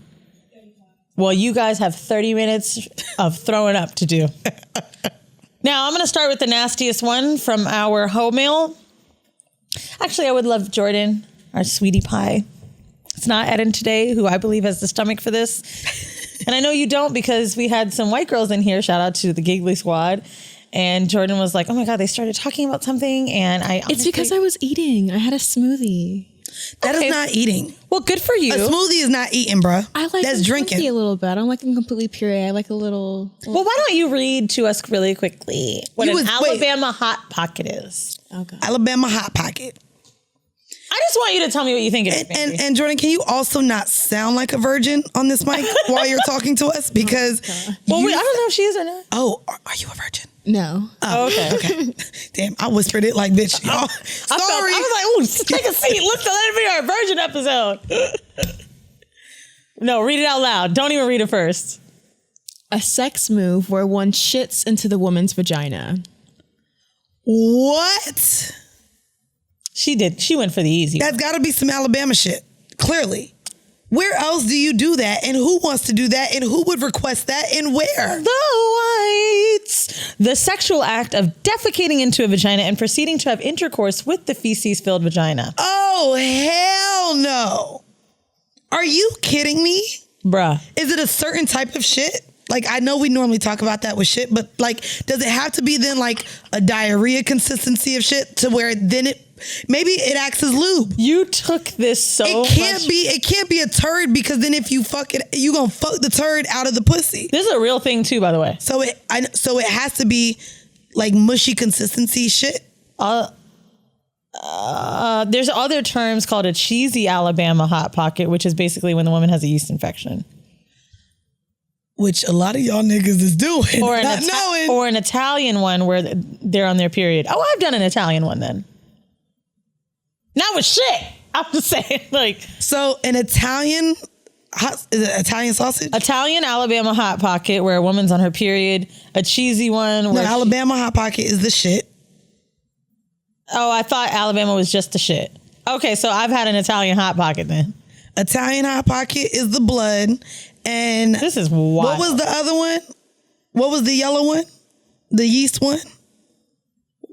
Speaker 3: Well, you guys have 30 minutes of throwing up to do. Now, I'm going to start with the nastiest one from our home mail. Actually, I would love Jordan, our sweetie pie. It's not Eden today, who I believe has the stomach for this. And I know you don't because we had some white girls in here. Shout out to the Giggly Squad. And Jordan was like, oh my God, they started talking about something. And
Speaker 4: It's because I was eating. I had a smoothie.
Speaker 2: That is not eating.
Speaker 3: Well, good for you.
Speaker 2: A smoothie is not eating, bruh.
Speaker 4: I like
Speaker 2: that's drinking
Speaker 4: a little bit. I don't like them completely puree. I like a little.
Speaker 3: Well, why don't you read to us really quickly what an Alabama Hot Pocket is?
Speaker 4: Oh God.
Speaker 2: Alabama Hot Pocket.
Speaker 3: I just want you to tell me what you think it is.
Speaker 2: And Jordan, can you also not sound like a virgin on this mic while you're talking to us? Because
Speaker 3: I don't know if she is or not.
Speaker 2: Oh, are you a virgin?
Speaker 4: No.
Speaker 3: Oh, okay.
Speaker 2: Damn, I whispered it like bitch. Y'all. Sorry.
Speaker 3: I was like, ooh, take a seat. Let it be our virgin episode. No, read it out loud. Don't even read it first.
Speaker 4: A sex move where one shits into the woman's vagina.
Speaker 2: What?
Speaker 3: She did. She went for the easy.
Speaker 2: That's got to be some Alabama shit. Clearly. Where else do you do that? And who wants to do that? And who would request that? And where?
Speaker 3: The whites. The sexual act of defecating into a vagina and proceeding to have intercourse with the feces-filled vagina.
Speaker 2: Oh, hell no. Are you kidding me?
Speaker 3: Bruh.
Speaker 2: Is it a certain type of shit? Like, I know we normally talk about that with shit, but like, does it have to be then like a diarrhea consistency of shit to where then maybe it acts as lube?
Speaker 3: You took this so
Speaker 2: It can't be a turd because then if you fuck it, you gonna fuck the turd out of the pussy.
Speaker 3: This is a real thing too, by the way.
Speaker 2: So it has to be like mushy consistency shit.
Speaker 3: There's other terms called a cheesy Alabama Hot Pocket, which is basically when the woman has a yeast infection.
Speaker 2: Which a lot of y'all niggas is doing.
Speaker 3: Or an Italian one where they're on their period. Oh, I've done an Italian one then. Not with shit. I'm just saying, like.
Speaker 2: So an Italian, is it Italian sausage?
Speaker 3: Italian Alabama Hot Pocket where a woman's on her period. A cheesy one.
Speaker 2: No, Alabama Hot Pocket is the shit.
Speaker 3: Oh, I thought Alabama was just the shit. Okay, so I've had an Italian Hot Pocket then.
Speaker 2: Italian Hot Pocket is the blood. And
Speaker 3: this is wild.
Speaker 2: What was the other one? What was the yellow one? The yeast one?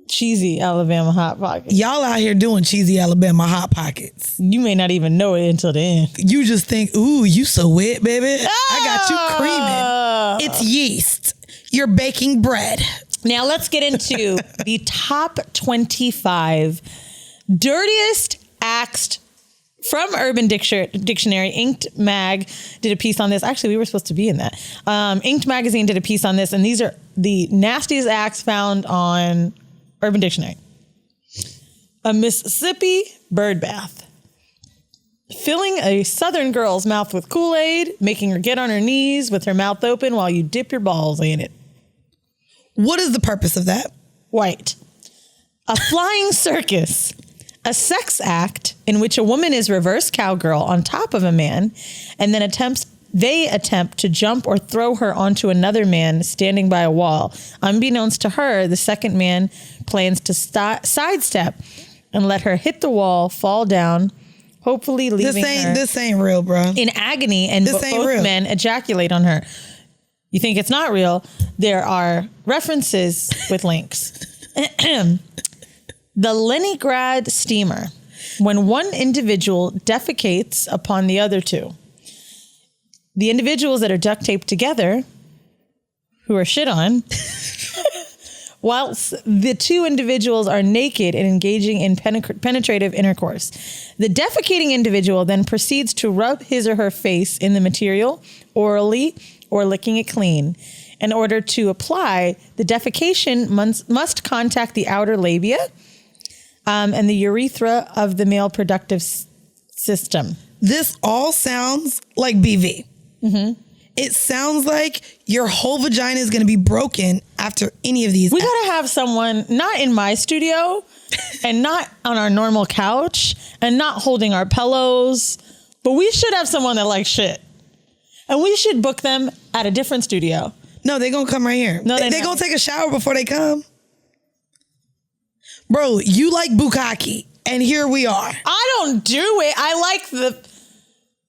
Speaker 3: Cheesy Alabama Hot Pocket. Y'all
Speaker 2: out here doing cheesy Alabama Hot Pockets.
Speaker 3: You may not even know it until the end.
Speaker 2: You just think, ooh, you so wet, baby. I got you creaming. It's yeast. You're baking bread.
Speaker 3: Now let's get into the top 25 dirtiest acts From Urban Dictionary, Inked Mag did a piece on this. Actually, we were supposed to be in that. Inked Magazine did a piece on this, and these are the nastiest acts found on Urban Dictionary. A Mississippi bird bath. Filling a Southern girl's mouth with Kool-Aid, making her get on her knees with her mouth open while you dip your balls in it.
Speaker 2: What is the purpose of that?
Speaker 3: White. A flying circus. A sex act in which a woman is reverse cowgirl on top of a man and then they attempt to jump or throw her onto another man standing by a wall. Unbeknownst to her, the second man plans to sidestep and let her hit the wall, fall down, hopefully leaving her
Speaker 2: This ain't real, bro.
Speaker 3: in agony, and both men ejaculate on her. You think it's not real? There are references with links. The Leningrad steamer, when one individual defecates upon the other two. The individuals that are duct taped together, who are shit on, whilst the two individuals are naked and engaging in penetrative intercourse. The defecating individual then proceeds to rub his or her face in the material, orally, or licking it clean. In order to apply, the defecation must contact the outer labia, and the urethra of the male productive system.
Speaker 2: This all sounds like BV. Mm-hmm. It sounds like your whole vagina is going to be broken after any of these.
Speaker 3: We got to have someone, not in my studio, and not on our normal couch, and not holding our pillows, but we should have someone that likes shit. And we should book them at a different studio.
Speaker 2: No, they're going to come right here.
Speaker 3: No,
Speaker 2: they're going to take a shower before they come. Bro, you like bukkake, and here we are.
Speaker 3: I don't do it. I like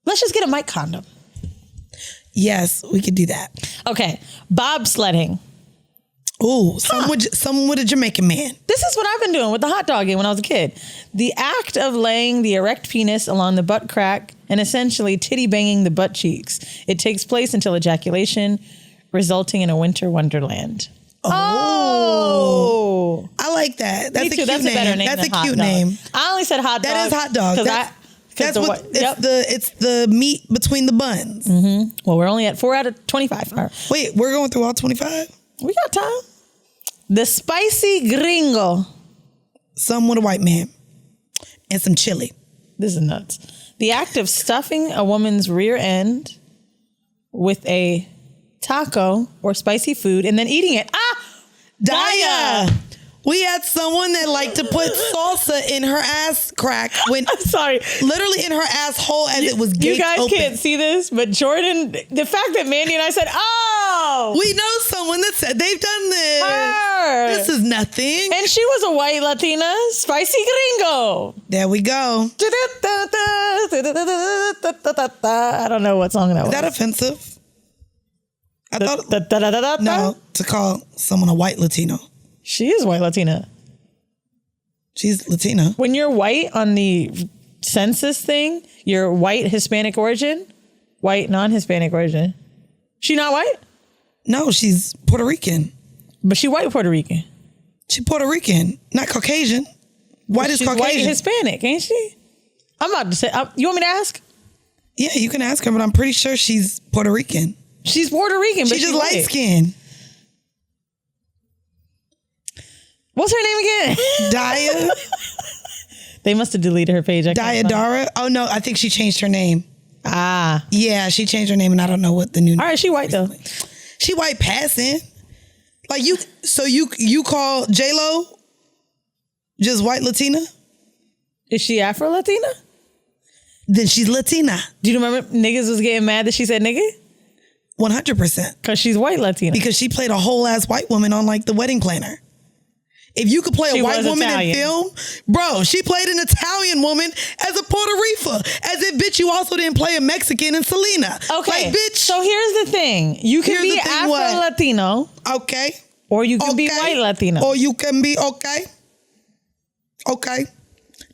Speaker 3: let's just get a mic condom.
Speaker 2: Yes, we could do that.
Speaker 3: Okay, bobsledding.
Speaker 2: Ooh, some with a Jamaican man.
Speaker 3: This is what I've been doing with the hot dogging when I was a kid. The act of laying the erect penis along the butt crack and essentially titty banging the butt cheeks. It takes place until ejaculation, resulting in a winter wonderland. Oh,
Speaker 2: I like that. That's
Speaker 3: me too. That's a better name.
Speaker 2: That's
Speaker 3: than
Speaker 2: a
Speaker 3: hot
Speaker 2: cute
Speaker 3: dog.
Speaker 2: name.
Speaker 3: I only said hot dog.
Speaker 2: That is hot dog. It's the meat between the buns.
Speaker 3: Mm-hmm. Well, we're only at 4 out of 25. All right.
Speaker 2: Wait, we're going through all 25?
Speaker 3: We got time. The spicy gringo.
Speaker 2: Some with a white man and some chili.
Speaker 3: This is nuts. The act of stuffing a woman's rear end with a taco or spicy food and then eating it.
Speaker 2: Daya. We had someone that liked to put salsa in her ass crack when
Speaker 3: I'm sorry,
Speaker 2: literally in her asshole as it was gaped
Speaker 3: you guys
Speaker 2: open.
Speaker 3: Can't see this, but Jordan, the fact that Mandii and I said, "Oh,
Speaker 2: we know someone that said they've done this.
Speaker 3: Her.
Speaker 2: This is nothing."
Speaker 3: And she was a white Latina, spicy gringo.
Speaker 2: There we go.
Speaker 3: I don't know what song that was.
Speaker 2: Is that offensive? I thought no, to call someone a white Latino.
Speaker 3: She is white Latina.
Speaker 2: She's Latina.
Speaker 3: When you're white on the census thing, you're white Hispanic origin, white non-Hispanic origin. She not white?
Speaker 2: No, she's Puerto Rican.
Speaker 3: But she white Puerto Rican.
Speaker 2: She Puerto Rican, not Caucasian. White is Caucasian.
Speaker 3: White Hispanic, ain't she? I'm about to say, you want me to ask?
Speaker 2: Yeah, you can ask her, but I'm pretty sure she's Puerto Rican.
Speaker 3: She's Puerto Rican, but
Speaker 2: she's just light skinned.
Speaker 3: What's her name again?
Speaker 2: Daya.
Speaker 3: They must have deleted her page.
Speaker 2: Daya Dara. Oh no, I think she changed her name.
Speaker 3: Ah.
Speaker 2: Yeah, she changed her name and I don't know what the new name.
Speaker 3: All right, she white though.
Speaker 2: She white passing. Like you call J-Lo just white Latina?
Speaker 3: Is she Afro Latina?
Speaker 2: Then she's Latina.
Speaker 3: Do you remember niggas was getting mad that she said nigga?
Speaker 2: 100%.
Speaker 3: Because she's white Latina.
Speaker 2: Because she played a whole ass white woman on like The Wedding Planner. If you could play a white woman in film, bro, she played an Italian woman as a Puerto Rican. As if, bitch, you also didn't play a Mexican in Selena.
Speaker 3: Okay.
Speaker 2: Like, bitch.
Speaker 3: So here's the thing. You can be Afro-Latino.
Speaker 2: Okay.
Speaker 3: Or you can be white Latino.
Speaker 2: Or you can be, okay.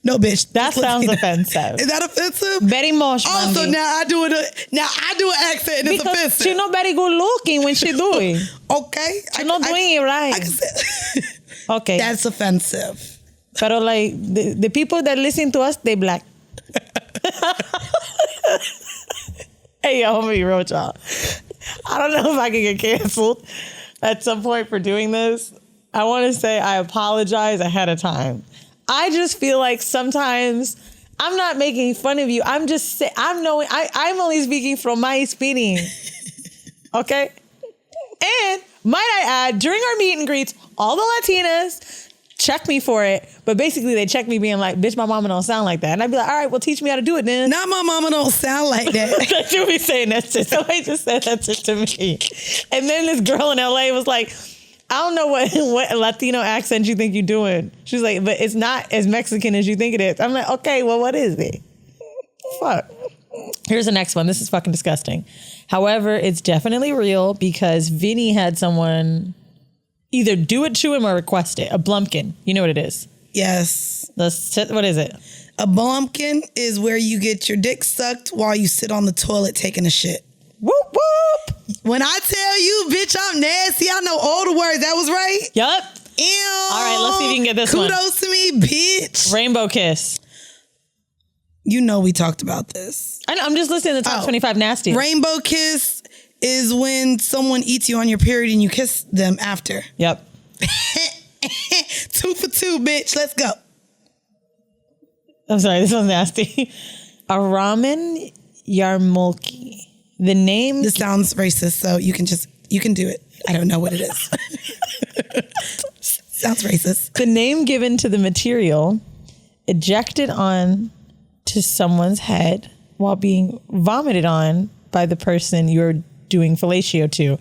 Speaker 2: No, bitch.
Speaker 3: That sounds offensive.
Speaker 2: Is that offensive?
Speaker 3: Very much.
Speaker 2: Also,
Speaker 3: Mandii.
Speaker 2: now I do an accent and it's
Speaker 3: because
Speaker 2: offensive.
Speaker 3: She's not very good looking when she do it.
Speaker 2: Okay.
Speaker 3: She's not doing it right. Okay.
Speaker 2: That's offensive.
Speaker 3: But like the people that listen to us, they black. Hey, yo, I'm gonna be real with y'all. I don't know if I can get canceled at some point for doing this. I want to say I apologize ahead of time. I just feel like sometimes I'm not making fun of you. I'm just saying, I'm only speaking from my experience. Okay? And might I add, during our meet and greets, all the Latinas check me for it, but basically they check me being like, bitch, my mama don't sound like that. And I'd be like, all right, well, teach me how to do it then.
Speaker 2: Not my mama don't sound like that.
Speaker 3: That you be saying that shit. Somebody just said that shit to me. And then this girl in LA was like, I don't know what Latino accent you think you're doing. She's like, but it's not as Mexican as you think it is. I'm like, okay, well, what is it? Fuck. Here's the next one. This is fucking disgusting. However, it's definitely real because Vinny had someone either do it to him or request it. A blumpkin. You know what it is?
Speaker 2: Yes.
Speaker 3: What is it?
Speaker 2: A blumpkin is where you get your dick sucked while you sit on the toilet taking a shit.
Speaker 3: Whoop, whoop.
Speaker 2: When I tell you, bitch, I'm nasty, I know all the words. That was right?
Speaker 3: Yup.
Speaker 2: Ew.
Speaker 3: All right, let's see if you can get this one.
Speaker 2: Kudos to me, bitch.
Speaker 3: Rainbow kiss.
Speaker 2: You know we talked about this.
Speaker 3: I know, I'm just listening to the top 25 nasty.
Speaker 2: Rainbow kiss is when someone eats you on your period and you kiss them after.
Speaker 3: Yep.
Speaker 2: 2 for 2, bitch. Let's go.
Speaker 3: I'm sorry, this one's nasty. A ramen yarmulke. The name...
Speaker 2: This sounds racist, so you can do it. I don't know what it is. Sounds racist.
Speaker 3: The name given to the material ejected on to someone's head while being vomited on by the person you're doing fellatio to.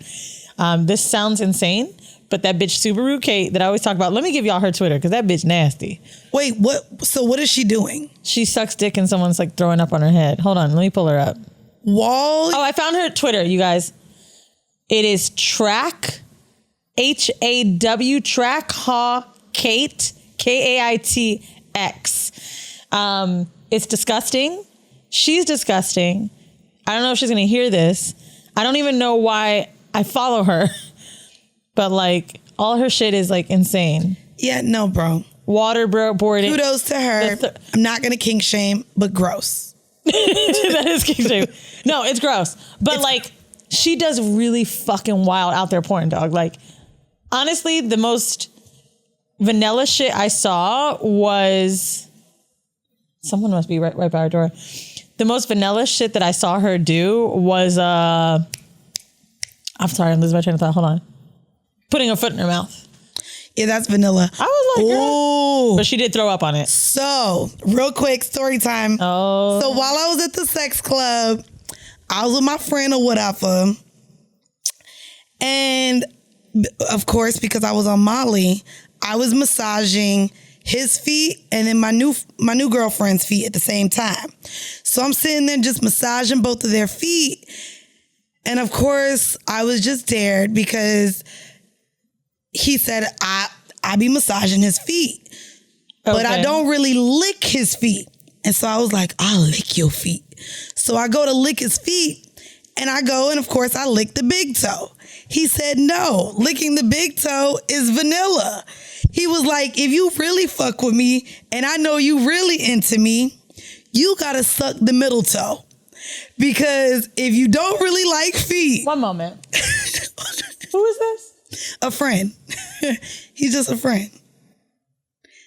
Speaker 3: This sounds insane, but that bitch Subaru Kate that I always talk about, let me give y'all her Twitter because that bitch nasty.
Speaker 2: Wait, what? So what is she doing?
Speaker 3: She sucks dick and someone's like throwing up on her head. Hold on, let me pull her up.
Speaker 2: Wall.
Speaker 3: Oh, I found her Twitter, you guys. It is Track, HAW, Track Ha Kate, KAITX. It's disgusting. She's disgusting. I don't know if she's going to hear this. I don't even know why I follow her. But like, all her shit is like insane.
Speaker 2: Yeah, no, bro.
Speaker 3: Waterboarding.
Speaker 2: Kudos to her. I'm not going to kink shame, but gross.
Speaker 3: That is kink shame. No, it's gross. But like, she does really fucking wild out there porn, dog. Like, honestly, the most vanilla shit I saw was... Someone must be right by our door. The most vanilla shit that I saw her do was... I'm sorry, I'm losing my train of thought. Hold on. Putting her foot in her mouth.
Speaker 2: Yeah, that's vanilla.
Speaker 3: I was like,
Speaker 2: ooh.
Speaker 3: Girl. But she did throw up on it.
Speaker 2: So, real quick, story time.
Speaker 3: Oh.
Speaker 2: So while I was at the sex club, I was with my friend or whatever. And of course, because I was on Molly, I was massaging his feet and then my new girlfriend's feet at the same time. So I'm sitting there just massaging both of their feet. And of course, I was just dared because he said I be massaging his feet. Okay. But I don't really lick his feet. And so I was like, I'll lick your feet. So I go to lick his feet and I go and of course I lick the big toe. He said, no, licking the big toe is vanilla. He was like, if you really fuck with me and I know you really into me, you gotta suck the middle toe. Because if you don't really like feet.
Speaker 3: One moment. Who is this?
Speaker 2: A friend. He's just a friend.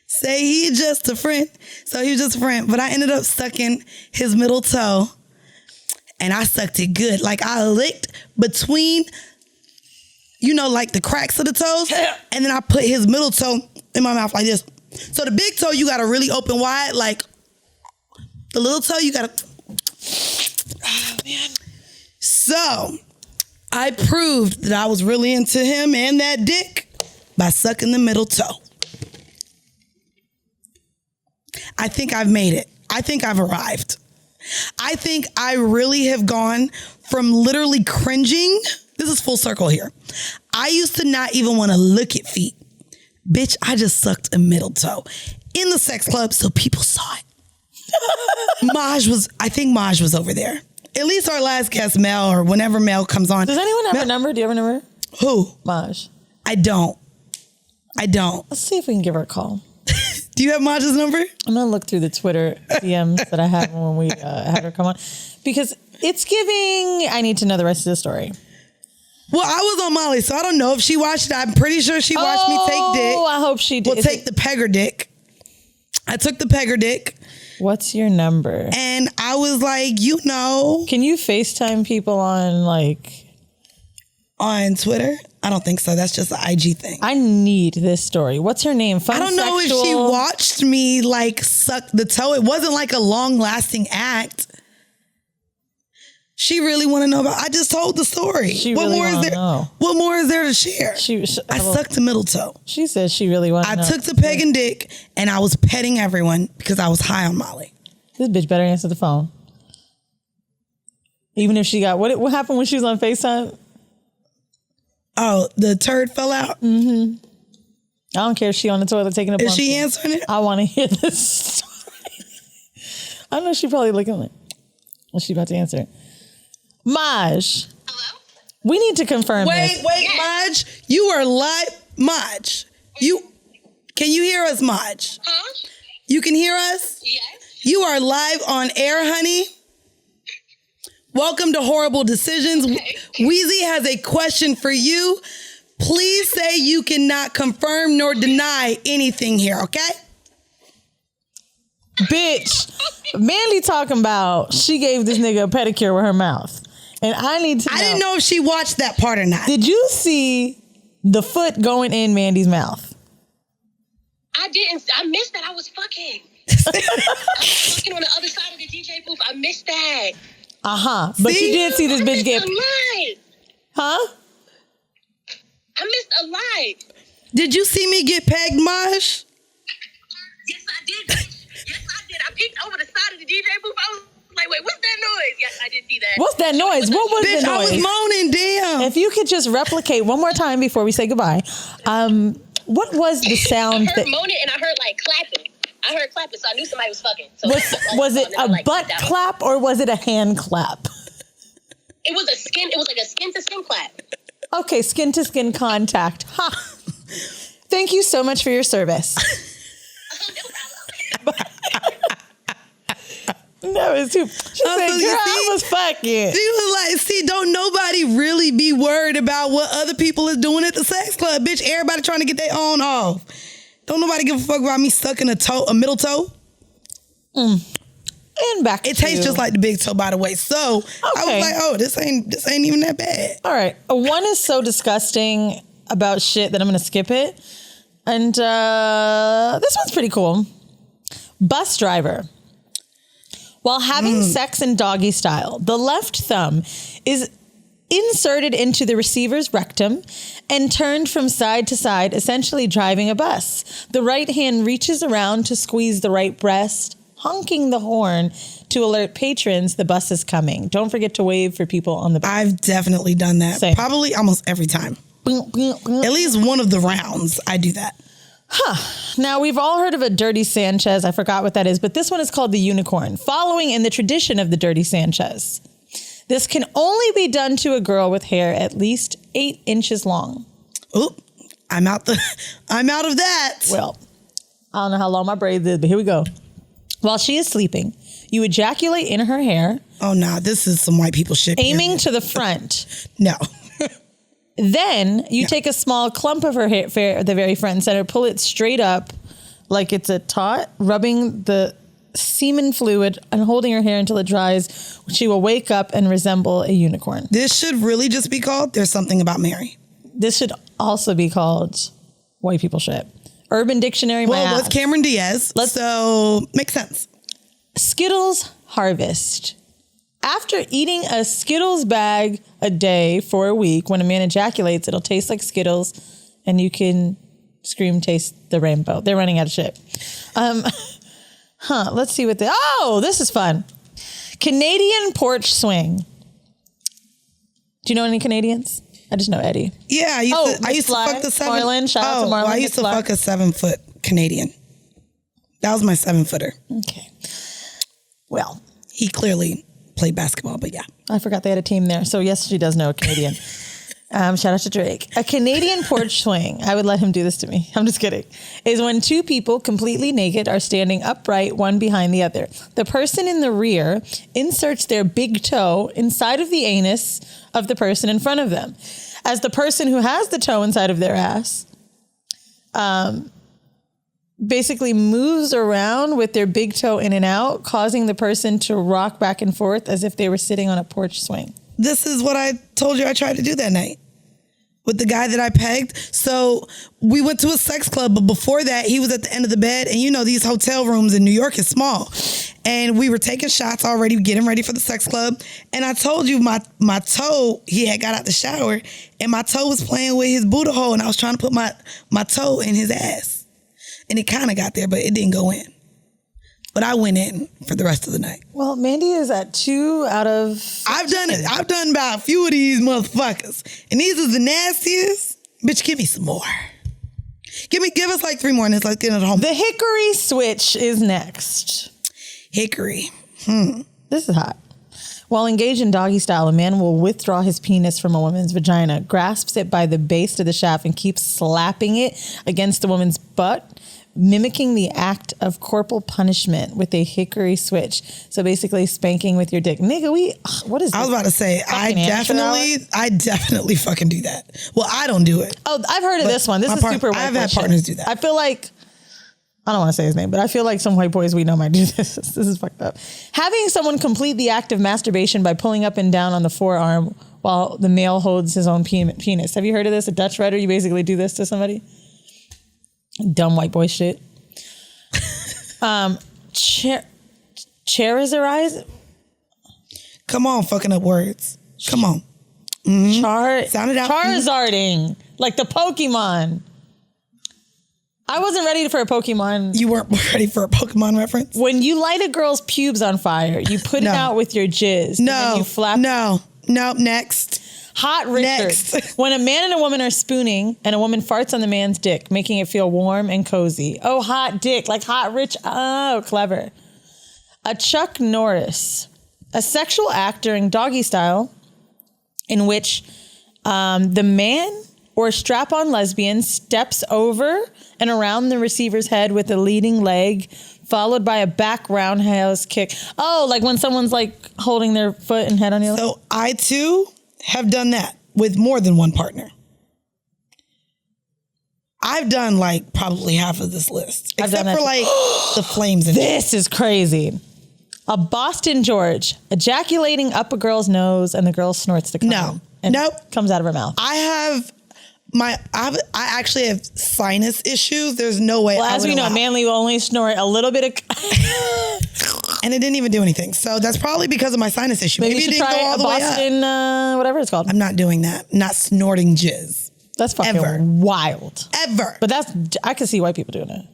Speaker 2: Say he's just a friend. So he was just a friend. But I ended up sucking his middle toe. And I sucked it good. Like I licked between, like the cracks of the toes. And then I put his middle toe in my mouth like this. So the big toe, you got to really open wide. Like the little toe, you got to. Oh, man. So I proved that I was really into him and that dick by sucking the middle toe. I think I've made it. I think I've arrived. I think I really have gone from literally cringing. This is full circle here. I used to not even want to look at feet. Bitch, I just sucked a middle toe in the sex club so people saw it. I think Maj was over there. At least our last guest, Mel, or whenever Mel comes on.
Speaker 3: Does anyone have a number? Do you have a number?
Speaker 2: Who?
Speaker 3: Maj.
Speaker 2: I don't.
Speaker 3: Let's see if we can give her a call.
Speaker 2: Do you have Maj's number?
Speaker 3: I'm going to look through the Twitter DMs that I had when we had her come on. Because it's giving, I need to know the rest of the story.
Speaker 2: Well, I was on Molly, so I don't know if she watched it. I'm pretty sure she watched me take dick.
Speaker 3: Oh, I hope she did.
Speaker 2: Well, take the pegger dick. I took the pegger dick.
Speaker 3: What's your number?
Speaker 2: And I was like, you know.
Speaker 3: Can you FaceTime people on
Speaker 2: on Twitter? I don't think so. That's just an IG thing.
Speaker 3: I need this story. What's her name?
Speaker 2: I don't know if she watched me suck the toe. It wasn't like a long lasting act. She really want to know about. I just told the story. What more is there to share? I sucked the middle toe.
Speaker 3: She says she really wants to know.
Speaker 2: I took the peg and dick and I was petting everyone because I was high on Molly.
Speaker 3: This bitch better answer the phone. Even if she got what happened when she was on FaceTime?
Speaker 2: Oh, the turd fell out?
Speaker 3: Mm-hmm. I don't care if she on the toilet taking a pump.
Speaker 2: Is she answering it?
Speaker 3: I want to hear this story. I know she probably looking like, well, she about to answer it. Maj.
Speaker 5: Hello?
Speaker 3: We need to confirm this.
Speaker 2: Wait, yes. Maj. You are live. Maj. Can you hear us, Maj?
Speaker 5: Huh?
Speaker 2: You can hear us?
Speaker 5: Yes.
Speaker 2: You are live on air, honey. Welcome to Horrible Decisions. Okay. Weezy has a question for you. Please say you cannot confirm nor deny anything here, okay?
Speaker 3: Bitch, Mandii talking about she gave this nigga a pedicure with her mouth. And I need to know.
Speaker 2: I didn't know if she watched that part or not.
Speaker 3: Did you see the foot going in Mandi's mouth?
Speaker 5: I didn't. I missed that. I was fucking. I was fucking on the other side of the DJ booth. I missed that.
Speaker 3: Uh-huh. But you did see this bitch get... Huh?
Speaker 5: I missed a live.
Speaker 2: Did you see me get pegged, Maj?
Speaker 5: Yes, I did. Yes, I did. I peeked over the side of the DJ booth. I was like, wait, what's that noise? Yes, I did see that.
Speaker 3: What's that noise? What was
Speaker 2: bitch,
Speaker 3: the noise?
Speaker 2: I was moaning, damn.
Speaker 3: If you could just replicate one more time before we say goodbye. What was the sound?
Speaker 5: I heard moaning and I heard clapping. I heard clapping, so I knew somebody was fucking. So
Speaker 3: was it a butt clap or was it a hand clap?
Speaker 5: It was like a skin to skin clap.
Speaker 3: Okay, skin to skin contact. Ha. Thank you so much for your service.
Speaker 5: No problem.
Speaker 3: That was too. She said, "Girl, I was fucking."
Speaker 2: She was like, "See, don't nobody really be worried about what other people is doing at the sex club, bitch. Everybody trying to get their own off. Don't nobody give a fuck about me sucking a middle toe."
Speaker 3: And back.
Speaker 2: It tastes just like the big toe, by the way. So I was like, "Oh, this ain't even that bad."
Speaker 3: All right, one is so disgusting about shit that I'm gonna skip it, and this one's pretty cool. Bus driver. While having sex in doggy style, the left thumb is inserted into the receiver's rectum and turned from side to side, essentially driving a bus. The right hand reaches around to squeeze the right breast, honking the horn to alert patrons the bus is coming. Don't forget to wave for people on the bus.
Speaker 2: I've definitely done that.
Speaker 3: Same.
Speaker 2: Probably almost every time. At least one of the rounds, I do that.
Speaker 3: Now, we've all heard of a Dirty Sanchez. I forgot what that is, but this one is called the unicorn, following in the tradition of the Dirty Sanchez. This can only be done to a girl with hair at least 8 inches long.
Speaker 2: Oop, I'm out of that.
Speaker 3: Well, I don't know how long my braids is, but here we go. While she is sleeping, you ejaculate in her hair.
Speaker 2: Oh, nah, this is some white people shit.
Speaker 3: Aiming to the front.
Speaker 2: No.
Speaker 3: Then you take a small clump of her hair at the very front and center, pull it straight up like it's a taut, rubbing the semen fluid and holding her hair until it dries. She will wake up and resemble a unicorn.
Speaker 2: This should really just be called There's Something About Mary.
Speaker 3: This should also be called white people shit. Urban Dictionary.
Speaker 2: Well, what's Cameron Diaz? So makes sense.
Speaker 3: Skittles harvest. After eating a Skittles bag a day for a week, when a man ejaculates, it'll taste like Skittles and you can scream taste the rainbow. They're running out of shit. Let's see what this is fun. Canadian porch swing. Do you know any Canadians? I just know Eddie.
Speaker 2: Yeah, I used to fuck the 7.
Speaker 3: Marlon, shout out to Marlon.
Speaker 2: I used to fuck a 7-foot Canadian. That was my 7-footer.
Speaker 3: Okay. Well,
Speaker 2: he clearly played basketball, but yeah.
Speaker 3: I forgot they had a team there. So yes, she does know a Canadian. Shout out to Drake. A Canadian porch swing, I would let him do this to me, I'm just kidding, is when two people completely naked are standing upright, one behind the other. The person in the rear inserts their big toe inside of the anus of the person in front of them. As the person who has the toe inside of their ass basically moves around with their big toe in and out, causing the person to rock back and forth as if they were sitting on a porch swing.
Speaker 2: This is what I told you I tried to do that night with the guy that I pegged. So we went to a sex club, but before that, he was at the end of the bed. And you know, these hotel rooms in New York is small. And we were taking shots already, getting ready for the sex club. And I told you my toe, he had got out the shower, and my toe was playing with his booty hole, and I was trying to put my toe in his ass. And it kind of got there, but it didn't go in. But I went in for the rest of the night.
Speaker 3: Well, Mandii is at 2 out of 15.
Speaker 2: I've done about a few of these motherfuckers. And these are the nastiest. Bitch, give me some more. Give us like 3 more and let's get it home.
Speaker 3: The hickory switch is next.
Speaker 2: Hickory.
Speaker 3: This is hot. While engaged in doggy style, a man will withdraw his penis from a woman's vagina, grasps it by the base of the shaft, and keeps slapping it against the woman's butt, mimicking the act of corporal punishment with a hickory switch. So basically spanking with your dick. Nigga, what is this?
Speaker 2: I was about to say, I definitely fucking do that. Well, I don't do it.
Speaker 3: Oh, I've heard of this one. This is super white.
Speaker 2: I've had partners do that.
Speaker 3: I feel like, I don't want to say his name, but I feel like some white boys we know might do this. This is fucked up. Having someone complete the act of masturbation by pulling up and down on the forearm while the male holds his own penis. Have you heard of this? A Dutch rudder? You basically do this to somebody? Dumb white boy shit. Charizard.
Speaker 2: Come on, fucking up words. Come on. Sound it out.
Speaker 3: Charizarding. Like the Pokemon. I wasn't ready for a Pokemon.
Speaker 2: You weren't ready for a Pokemon reference?
Speaker 3: When you light a girl's pubes on fire, you put it out with your jizz.
Speaker 2: No.
Speaker 3: And then you flap.
Speaker 2: No. Next.
Speaker 3: Hot Richard.
Speaker 2: Next.
Speaker 3: When a man and a woman are spooning and a woman farts on the man's dick, making it feel warm and cozy. Oh, hot dick, like Hot Rich. Oh, clever. A Chuck Norris. A sexual act during doggy style in which the man or strap-on lesbian steps over and around the receiver's head with a leading leg, followed by a back roundhouse kick. Oh, like when someone's like holding their foot and head on your leg?
Speaker 2: So I too have done that with more than one partner. I've done like probably half of this list. Except for like the flames. And
Speaker 3: this is crazy. A Boston George, ejaculating up a girl's nose and the girl snorts the cum.
Speaker 2: No.
Speaker 3: And
Speaker 2: Nope.
Speaker 3: comes out of her mouth.
Speaker 2: I actually have sinus issues. There's no way.
Speaker 3: Well, as we know, Manly will only snort a little bit of...
Speaker 2: And it didn't even do anything. So that's probably because of my sinus issue.
Speaker 3: Maybe
Speaker 2: it
Speaker 3: you should
Speaker 2: didn't
Speaker 3: try
Speaker 2: go all
Speaker 3: a
Speaker 2: the way up.
Speaker 3: Boston, whatever it's called.
Speaker 2: I'm not doing that. Not snorting jizz.
Speaker 3: That's fucking wild.
Speaker 2: Ever.
Speaker 3: But I can see white people doing it.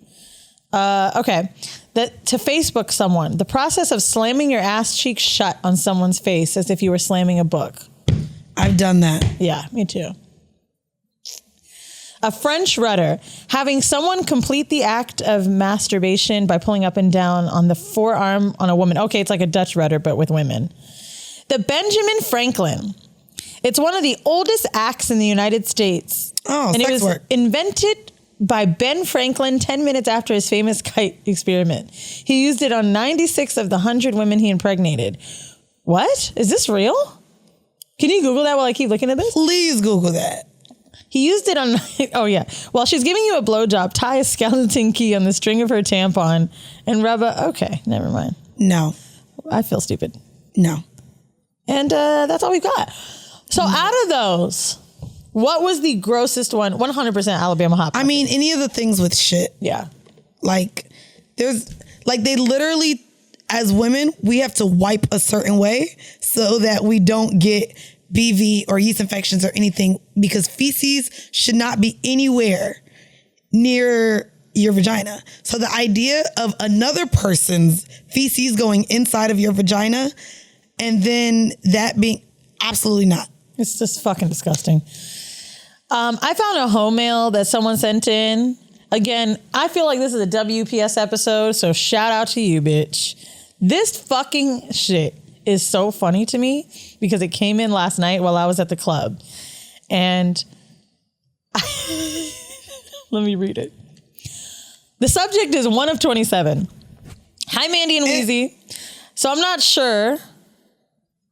Speaker 3: Okay. To Facebook someone, the process of slamming your ass cheek shut on someone's face as if you were slamming a book.
Speaker 2: I've done that.
Speaker 3: Yeah, me too. A French rudder, having someone complete the act of masturbation by pulling up and down on the forearm on a woman. Okay, it's like a Dutch rudder, but with women. The Benjamin Franklin. It's one of the oldest acts in the United States.
Speaker 2: Oh,
Speaker 3: and
Speaker 2: sex
Speaker 3: it was
Speaker 2: work.
Speaker 3: invented by Ben Franklin 10 minutes after his famous kite experiment. He used it on 96 of the 100 women he impregnated. What? Is this real? Can you Google that while I keep looking at this?
Speaker 2: Please Google that.
Speaker 3: He used it on, oh yeah. While she's giving you a blowjob, tie a skeleton key on the string of her tampon and rub okay, never mind.
Speaker 2: No.
Speaker 3: I feel stupid.
Speaker 2: No.
Speaker 3: And that's all we've got. So out of those, what was the grossest one? 100% Alabama Hot Pocket.
Speaker 2: I mean, any of the things with shit.
Speaker 3: Yeah.
Speaker 2: Like, they literally, as women, we have to wipe a certain way so that we don't get BV or yeast infections or anything, because feces should not be anywhere near your vagina. So the idea of another person's feces going inside of your vagina and then that being absolutely not.
Speaker 3: It's just fucking disgusting. I found a home mail that someone sent in. Again, I feel like this is a WPS episode, so shout out to you, bitch. This fucking shit is so funny to me because it came in last night while I was at the club. And let me read it. The subject is one of 27. Hi, Mandii and Weezy. So I'm not sure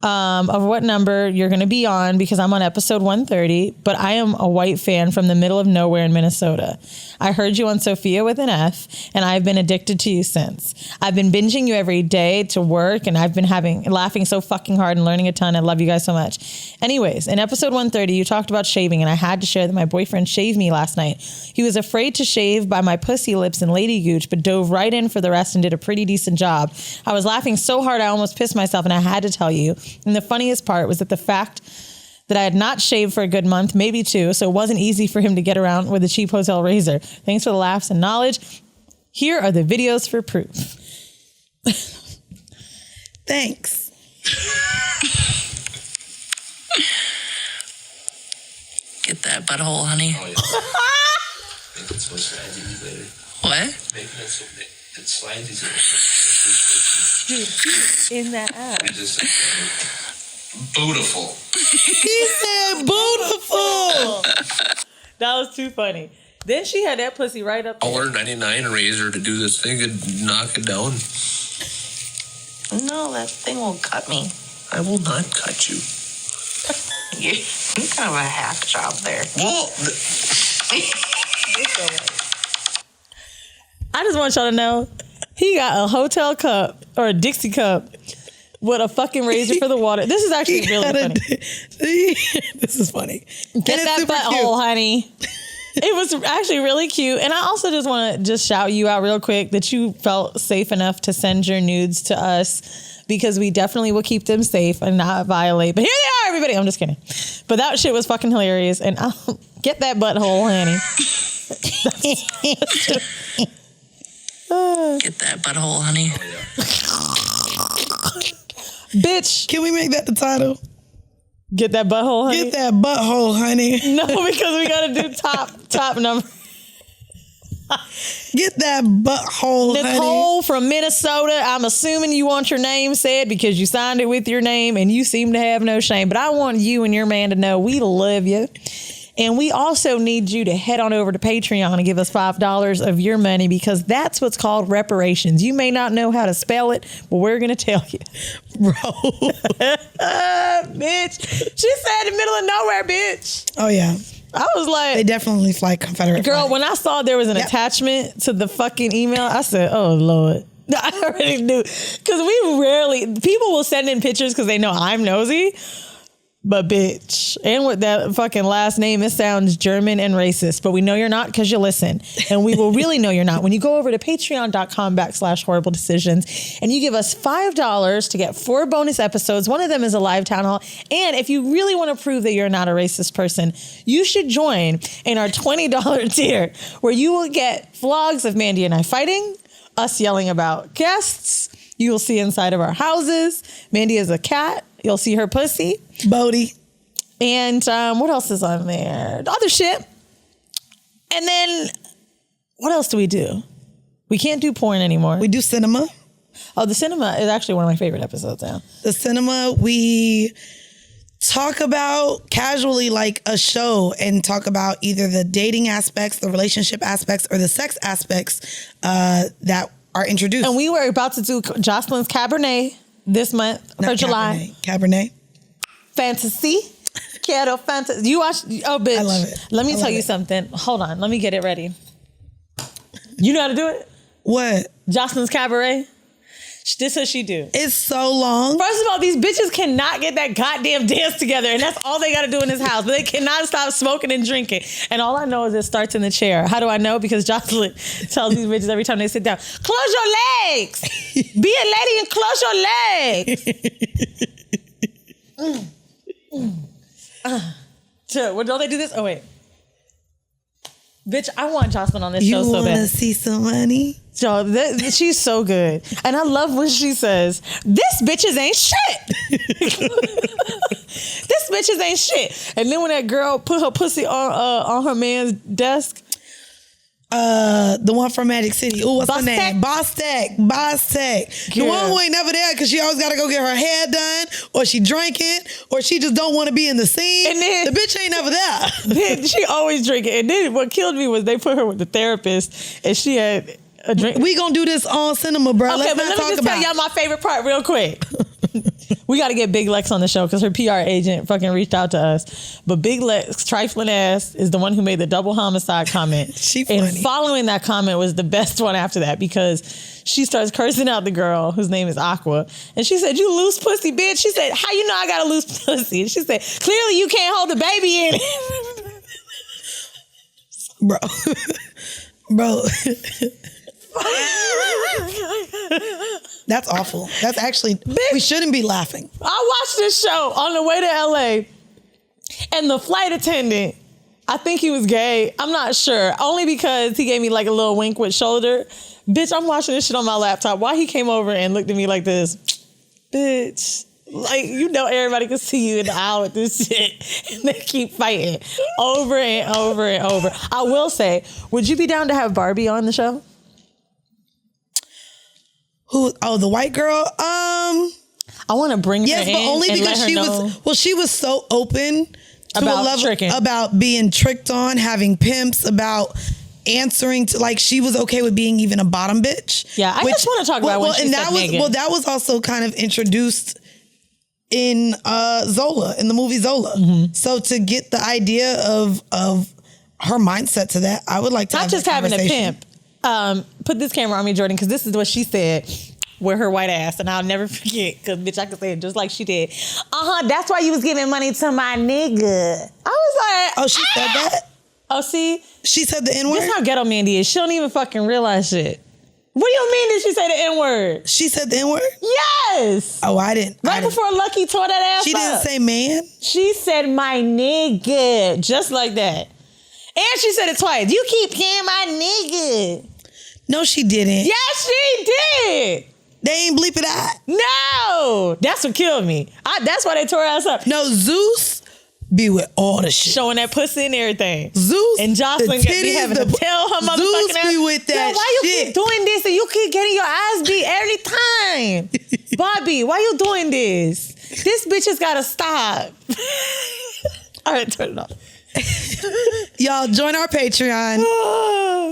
Speaker 3: of what number you're going to be on because I'm on episode 130, but I am a white fan from the middle of nowhere in Minnesota. I heard you on Sophia with an F, and I've been addicted to you since. I've been binging you every day to work, and I've been laughing so fucking hard and learning a ton. I love you guys so much. Anyways, in episode 130, you talked about shaving, and I had to share that my boyfriend shaved me last night. He was afraid to shave by my pussy lips and lady gooch, but dove right in for the rest and did a pretty decent job. I was laughing so hard I almost pissed myself, and I had to tell you. And the funniest part was that the fact that I had not shaved for a good month, maybe 2, so it wasn't easy for him to get around with a cheap hotel razor. Thanks for the laughs and knowledge. Here are the videos for proof.
Speaker 2: Thanks.
Speaker 5: Get that butthole, honey.
Speaker 6: Oh, yeah. Make it so slidey later.
Speaker 5: What?
Speaker 6: Make it so it's slidey.
Speaker 3: Dude, in that ass.
Speaker 6: Beautiful.
Speaker 2: He said beautiful.
Speaker 3: That was too funny. Then she had that pussy right up there.
Speaker 6: $1.99 razor to do this thing and knock it down.
Speaker 5: No, that thing will cut me.
Speaker 6: I will not cut you.
Speaker 5: You're kind of a hack job there.
Speaker 6: Well,
Speaker 3: I just want y'all to know, he got a hotel cup or a Dixie cup with a fucking razor for the water. This is actually really funny.
Speaker 2: This is funny.
Speaker 3: Get that butthole, honey. It was actually really cute. And I also just want to just shout you out real quick that you felt safe enough to send your nudes to us because we definitely will keep them safe and not violate. But here they are, everybody. I'm just kidding. But that shit was fucking hilarious. And I'll get that butthole, honey.
Speaker 5: Get that butthole, honey.
Speaker 3: Bitch.
Speaker 2: Can we make that the title?
Speaker 3: Get that butthole, honey.
Speaker 2: Get that butthole, honey.
Speaker 3: No, because we got to do top number.
Speaker 2: Get that butthole, honey.
Speaker 3: Nicole from Minnesota, I'm assuming you want your name said because you signed it with your name and you seem to have no shame. But I want you and your man to know we love you. And we also need you to head on over to Patreon and give us $5 of your money because that's what's called reparations. You may not know how to spell it, but we're going to tell you.
Speaker 2: Bro.
Speaker 3: Bitch. She said in the middle of nowhere, bitch.
Speaker 2: Oh, yeah.
Speaker 3: I was like,
Speaker 2: They definitely fly Confederate
Speaker 3: girl,
Speaker 2: flag.
Speaker 3: when I saw there was an attachment to the fucking email, I said, oh, Lord. I already knew. Because people will send in pictures because they know I'm nosy. But bitch, and with that fucking last name, it sounds German and racist, but we know you're not because you listen. And we will really know you're not when you go over to patreon.com/horrible decisions and you give us $5 to get 4 bonus episodes. One of them is a live town hall. And if you really want to prove that you're not a racist person, you should join in our $20 tier where you will get vlogs of Mandii and I fighting, us yelling about guests. You will see inside of our houses. Mandii is a cat. You'll see her pussy.
Speaker 2: Bodie.
Speaker 3: And what else is on there? Other shit. And then what else do we do? We can't do porn anymore.
Speaker 2: We do cinema.
Speaker 3: Oh, the cinema is actually one of my favorite episodes now.
Speaker 2: The cinema, we talk about casually like a show and talk about either the dating aspects, the relationship aspects, or the sex aspects that are introduced.
Speaker 3: And we were about to do Jocelyn's Cabernet this month for July.
Speaker 2: Cabernet.
Speaker 3: Fantasy. Quiero fantasy. You watch? Oh, bitch.
Speaker 2: I love it.
Speaker 3: Let me
Speaker 2: I
Speaker 3: tell
Speaker 2: love
Speaker 3: you
Speaker 2: it.
Speaker 3: something. Hold on. Let me get it ready. You know how to do it?
Speaker 2: What?
Speaker 3: Jocelyn's Cabaret. This is what she do.
Speaker 2: It's so long.
Speaker 3: First of all, these bitches cannot get that goddamn dance together, and that's all they got to do in this house. But they cannot stop smoking and drinking. And all I know is it starts in the chair. How do I know? Because Jocelyn tells these bitches every time they sit down, close your legs. Be a lady and close your legs. So, well, don't they do this? Oh, wait. Bitch, I want Jocelyn on this show so
Speaker 2: You
Speaker 3: bad.
Speaker 2: want to see some money?
Speaker 3: So she's so good. And I love when she says, this bitches ain't shit. This bitches ain't shit. And then when that girl put her pussy on her man's desk.
Speaker 2: The one from Magic City. Ooh, what's her
Speaker 3: Boss
Speaker 2: name?
Speaker 3: Tech?
Speaker 2: Boss Tech. The
Speaker 3: Yeah.
Speaker 2: one who ain't never there because she always got to go get her hair done, or she drinking, or she just don't want to be in the scene.
Speaker 3: And then-
Speaker 2: the bitch ain't never there.
Speaker 3: She always drinking. And then what killed me was they put her with the therapist and she had a drink.
Speaker 2: We gonna do this on cinema, bro.
Speaker 3: Okay,
Speaker 2: Let's
Speaker 3: but
Speaker 2: not
Speaker 3: let me
Speaker 2: talk
Speaker 3: just
Speaker 2: about
Speaker 3: tell y'all
Speaker 2: it.
Speaker 3: my favorite part real quick. We got to get Big Lex on the show because her PR agent fucking reached out to us. But Big Lex, trifling ass, is the one who made the double homicide comment.
Speaker 2: She
Speaker 3: And
Speaker 2: funny.
Speaker 3: following that comment was the best one after that because she starts cursing out the girl whose name is Aqua. And she said, "You loose pussy, bitch." She said, "How you know I got a loose pussy?" And she said, "Clearly you can't hold the baby in it."
Speaker 2: Bro. That's awful. That's actually, we shouldn't be laughing.
Speaker 3: I watched this show on the way to LA and the flight attendant, I think he was gay. I'm not sure. Only because he gave me like a little wink with shoulder. Bitch, I'm watching this shit on my laptop. Why he came over and looked at me like this? Bitch. Like, you know, everybody can see you in the aisle with this shit. And they keep fighting over and over and over. I will say, would you be down to have Barbie on the show?
Speaker 2: Who? Oh, the white girl?
Speaker 3: I want to bring
Speaker 2: Yes,
Speaker 3: her in
Speaker 2: but only
Speaker 3: and
Speaker 2: because
Speaker 3: let her know.
Speaker 2: she was so open to
Speaker 3: About
Speaker 2: a level
Speaker 3: tricking.
Speaker 2: about being tricked on, having pimps, about answering to, like, she was okay with being even a bottom bitch.
Speaker 3: Yeah, I just wanna talk about when she said nigga.
Speaker 2: that was also kind of introduced in Zola, in the movie Zola.
Speaker 3: Mm-hmm.
Speaker 2: So to get the idea of her mindset to that, I would like to
Speaker 3: Not
Speaker 2: have
Speaker 3: just
Speaker 2: that
Speaker 3: having a
Speaker 2: conversation.
Speaker 3: pimp. Put this camera on me, Jordan, because this is what she said with her white ass, and I'll never forget, because bitch, I can say it just like she did. That's why you was giving money to my nigga. I was like,
Speaker 2: Oh, she said that?
Speaker 3: oh, see?
Speaker 2: She said the N-word?
Speaker 3: This how ghetto Mandii is. She don't even fucking realize shit. What do you mean did she say the N-word?
Speaker 2: She said the N-word?
Speaker 3: Yes!
Speaker 2: Oh, I didn't.
Speaker 3: Right before Lucky tore that ass
Speaker 2: She
Speaker 3: up.
Speaker 2: didn't say man?
Speaker 3: She said my nigga, just like that. And she said it twice. You keep saying my nigga.
Speaker 2: No, she didn't.
Speaker 3: Yes, she did.
Speaker 2: They ain't bleep it out.
Speaker 3: No, that's what killed me. That's why they tore us up.
Speaker 2: No, Zeus be with all the shit.
Speaker 3: Showing that pussy and everything.
Speaker 2: Zeus,
Speaker 3: And Jocelyn
Speaker 2: the
Speaker 3: be
Speaker 2: titties,
Speaker 3: having to tell her motherfucking
Speaker 2: Zeus
Speaker 3: ass.
Speaker 2: be with that
Speaker 3: Yo, why you
Speaker 2: shit.
Speaker 3: keep doing this and you keep getting your ass beat every time? Bobby, why you doing this? This bitch has got to stop. All right, turn it off.
Speaker 2: Y'all join our Patreon.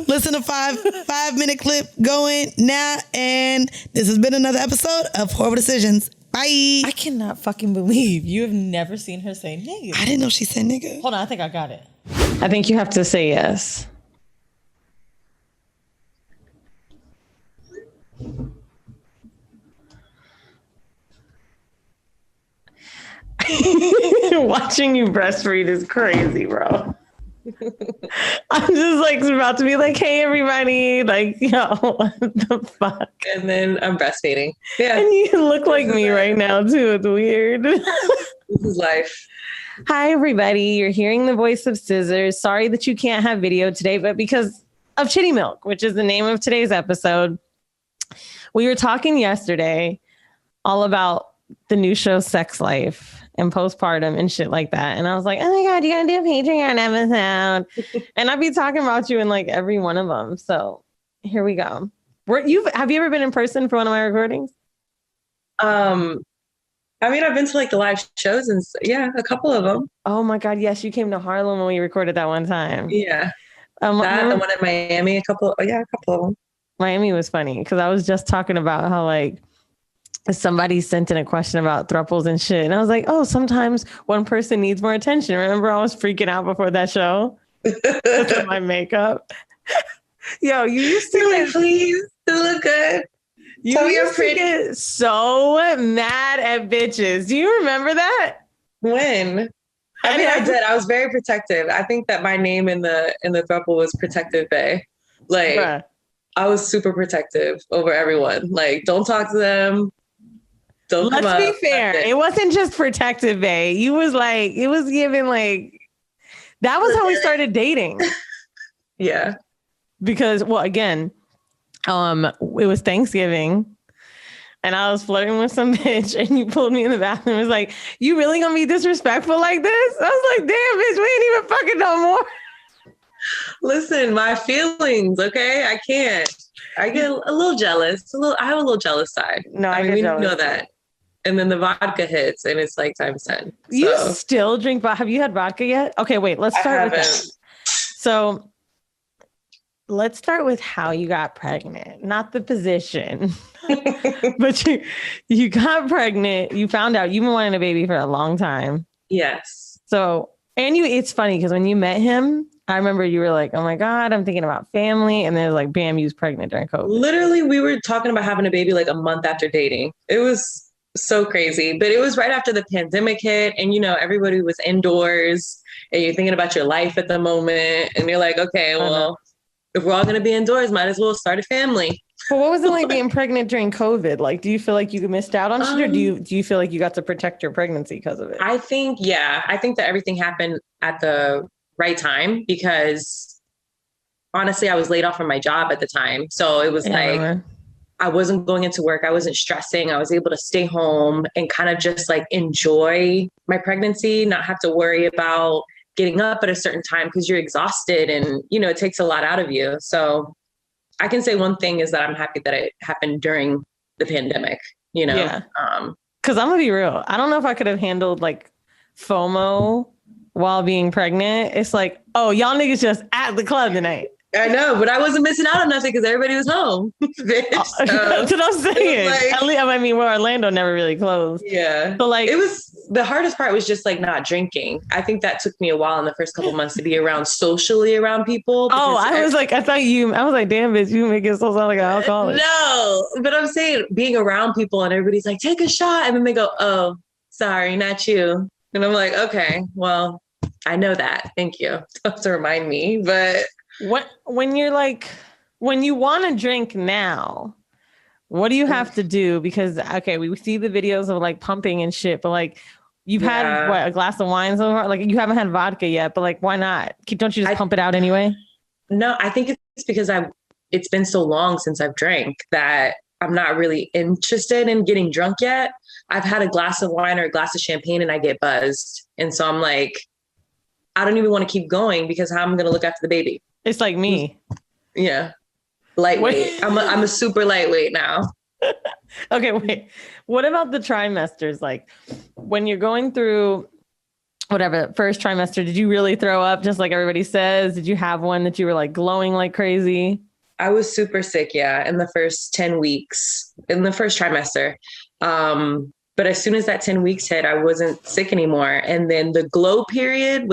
Speaker 2: Listen to 5-minute clip going now. And this has been another episode of Horrible Decisions. Bye.
Speaker 3: I cannot fucking believe you have never seen her say nigga.
Speaker 2: I didn't know she said nigga.
Speaker 3: Hold on, I think I got it.
Speaker 1: I think you have to say yes. Watching you breastfeed is crazy, bro. I'm just like about to be like, hey, everybody. Like, yo, what the fuck?
Speaker 7: And then I'm breastfeeding. Yeah,
Speaker 1: And you look like me right now, too. It's weird.
Speaker 7: this is life.
Speaker 1: Hi, everybody. You're hearing the voice of Scissors. Sorry that you can't have video today, but because of Chitty Milk, which is the name of today's episode, we were talking yesterday all about the new show Sex Life and postpartum and shit like that. And I was like, oh my God, you gotta do a Patreon episode. And I'd be talking about you in like every one of them. So here we go. Have you ever been in person for one of my recordings?
Speaker 7: I mean, I've been to like the live shows and yeah, a couple of them.
Speaker 1: Oh my God, yes, you came to Harlem when we recorded that one time.
Speaker 7: Yeah, the one in Miami, a couple of them.
Speaker 1: Miami was funny because I was just talking about how like somebody sent in a question about thruples and shit. And I was like, oh, sometimes one person needs more attention. Remember, I was freaking out before that show with my makeup. Yo, you used to
Speaker 7: You're like, please, you look good.
Speaker 1: you
Speaker 7: Tell me
Speaker 1: used
Speaker 7: you're
Speaker 1: to
Speaker 7: pretty.
Speaker 1: get so mad at bitches. Do you remember that?
Speaker 7: When? I mean, I did. I was very protective. I think that my name in the throuple was Protective Bae. Like,
Speaker 1: Bruh.
Speaker 7: I was super protective over everyone. Like, don't talk to them. Don't come
Speaker 1: Let's be
Speaker 7: up.
Speaker 1: fair. It wasn't just Protective Bae. You was like, it was given like, that was how we started dating.
Speaker 7: Yeah.
Speaker 1: Because, well, again, it was Thanksgiving and I was flirting with some bitch and you pulled me in the bathroom. It was like, you really gonna be disrespectful like this? I was like, damn, bitch, we ain't even fucking no more.
Speaker 7: Listen, my feelings, okay? I can't. I get a little jealous. I have a little jealous side.
Speaker 1: No, I
Speaker 7: I mean,
Speaker 1: get
Speaker 7: we
Speaker 1: jealous
Speaker 7: know that. And then the vodka hits and it's like times 10.
Speaker 1: You
Speaker 7: So
Speaker 1: still drink vodka? Have you had vodka yet? Okay, wait, let's start with that. So let's start with how you got pregnant, not the position. But you got pregnant. You found out you've been wanting a baby for a long time.
Speaker 7: Yes.
Speaker 1: So, and it's funny because when you met him, I remember you were like, oh my God, I'm thinking about family. And then it was like, bam, you was pregnant during COVID.
Speaker 7: Literally, we were talking about having a baby like a month after dating. It was so crazy, but it was right after the pandemic hit and, everybody was indoors and you're thinking about your life at the moment. And you're like, okay, well, if we're all going to be indoors, might as well start a family.
Speaker 1: But what was it like being pregnant during COVID? Like, do you feel like you missed out on shit or do you feel like you got to protect your pregnancy because of it?
Speaker 7: I think that everything happened at the right time because honestly, I was laid off from my job at the time. So it was I wasn't going into work. I wasn't stressing. I was able to stay home and kind of just like enjoy my pregnancy, not have to worry about getting up at a certain time because you're exhausted and, it takes a lot out of you. So I can say one thing is that I'm happy that it happened during the pandemic,
Speaker 1: Yeah. Because I'm going to be real. I don't know if I could have handled like FOMO while being pregnant. It's like, oh, y'all niggas just at the club tonight.
Speaker 7: I know, but I wasn't missing out on nothing because everybody was home.
Speaker 1: That's what I'm saying. Orlando never really closed.
Speaker 7: Yeah.
Speaker 1: So like,
Speaker 7: the hardest part was just like not drinking. I think that took me a while in the first couple months to be socially around people.
Speaker 1: Oh, I was like, damn, bitch, you make it so sound like an alcoholic.
Speaker 7: No, but I'm saying being around people and everybody's like, take a shot. And then they go, oh, sorry, not you. And I'm like, okay, well, I know that. Thank you. To remind me. But
Speaker 1: when you're like, when you want to drink now, what do you have to do? Because, okay, we see the videos of like pumping and shit, but like you've had a glass of wine so far? Like you haven't had vodka yet, but like, why not? Don't you just pump it out anyway?
Speaker 7: No, I think it's because it's been so long since I've drank that I'm not really interested in getting drunk yet. I've had a glass of wine or a glass of champagne and I get buzzed. And so I'm like, I don't even want to keep going because how am I going to look after the baby?
Speaker 1: It's like me.
Speaker 7: Yeah. Lightweight. I'm a super lightweight now.
Speaker 1: Okay, wait. What about the trimesters? Like when you're going through whatever, first trimester, did you really throw up just like everybody says? Did you have one that you were like glowing like crazy?
Speaker 7: I was super sick, in the first 10 weeks, in the first trimester. But as soon as that 10 weeks hit, I wasn't sick anymore. And then the glow period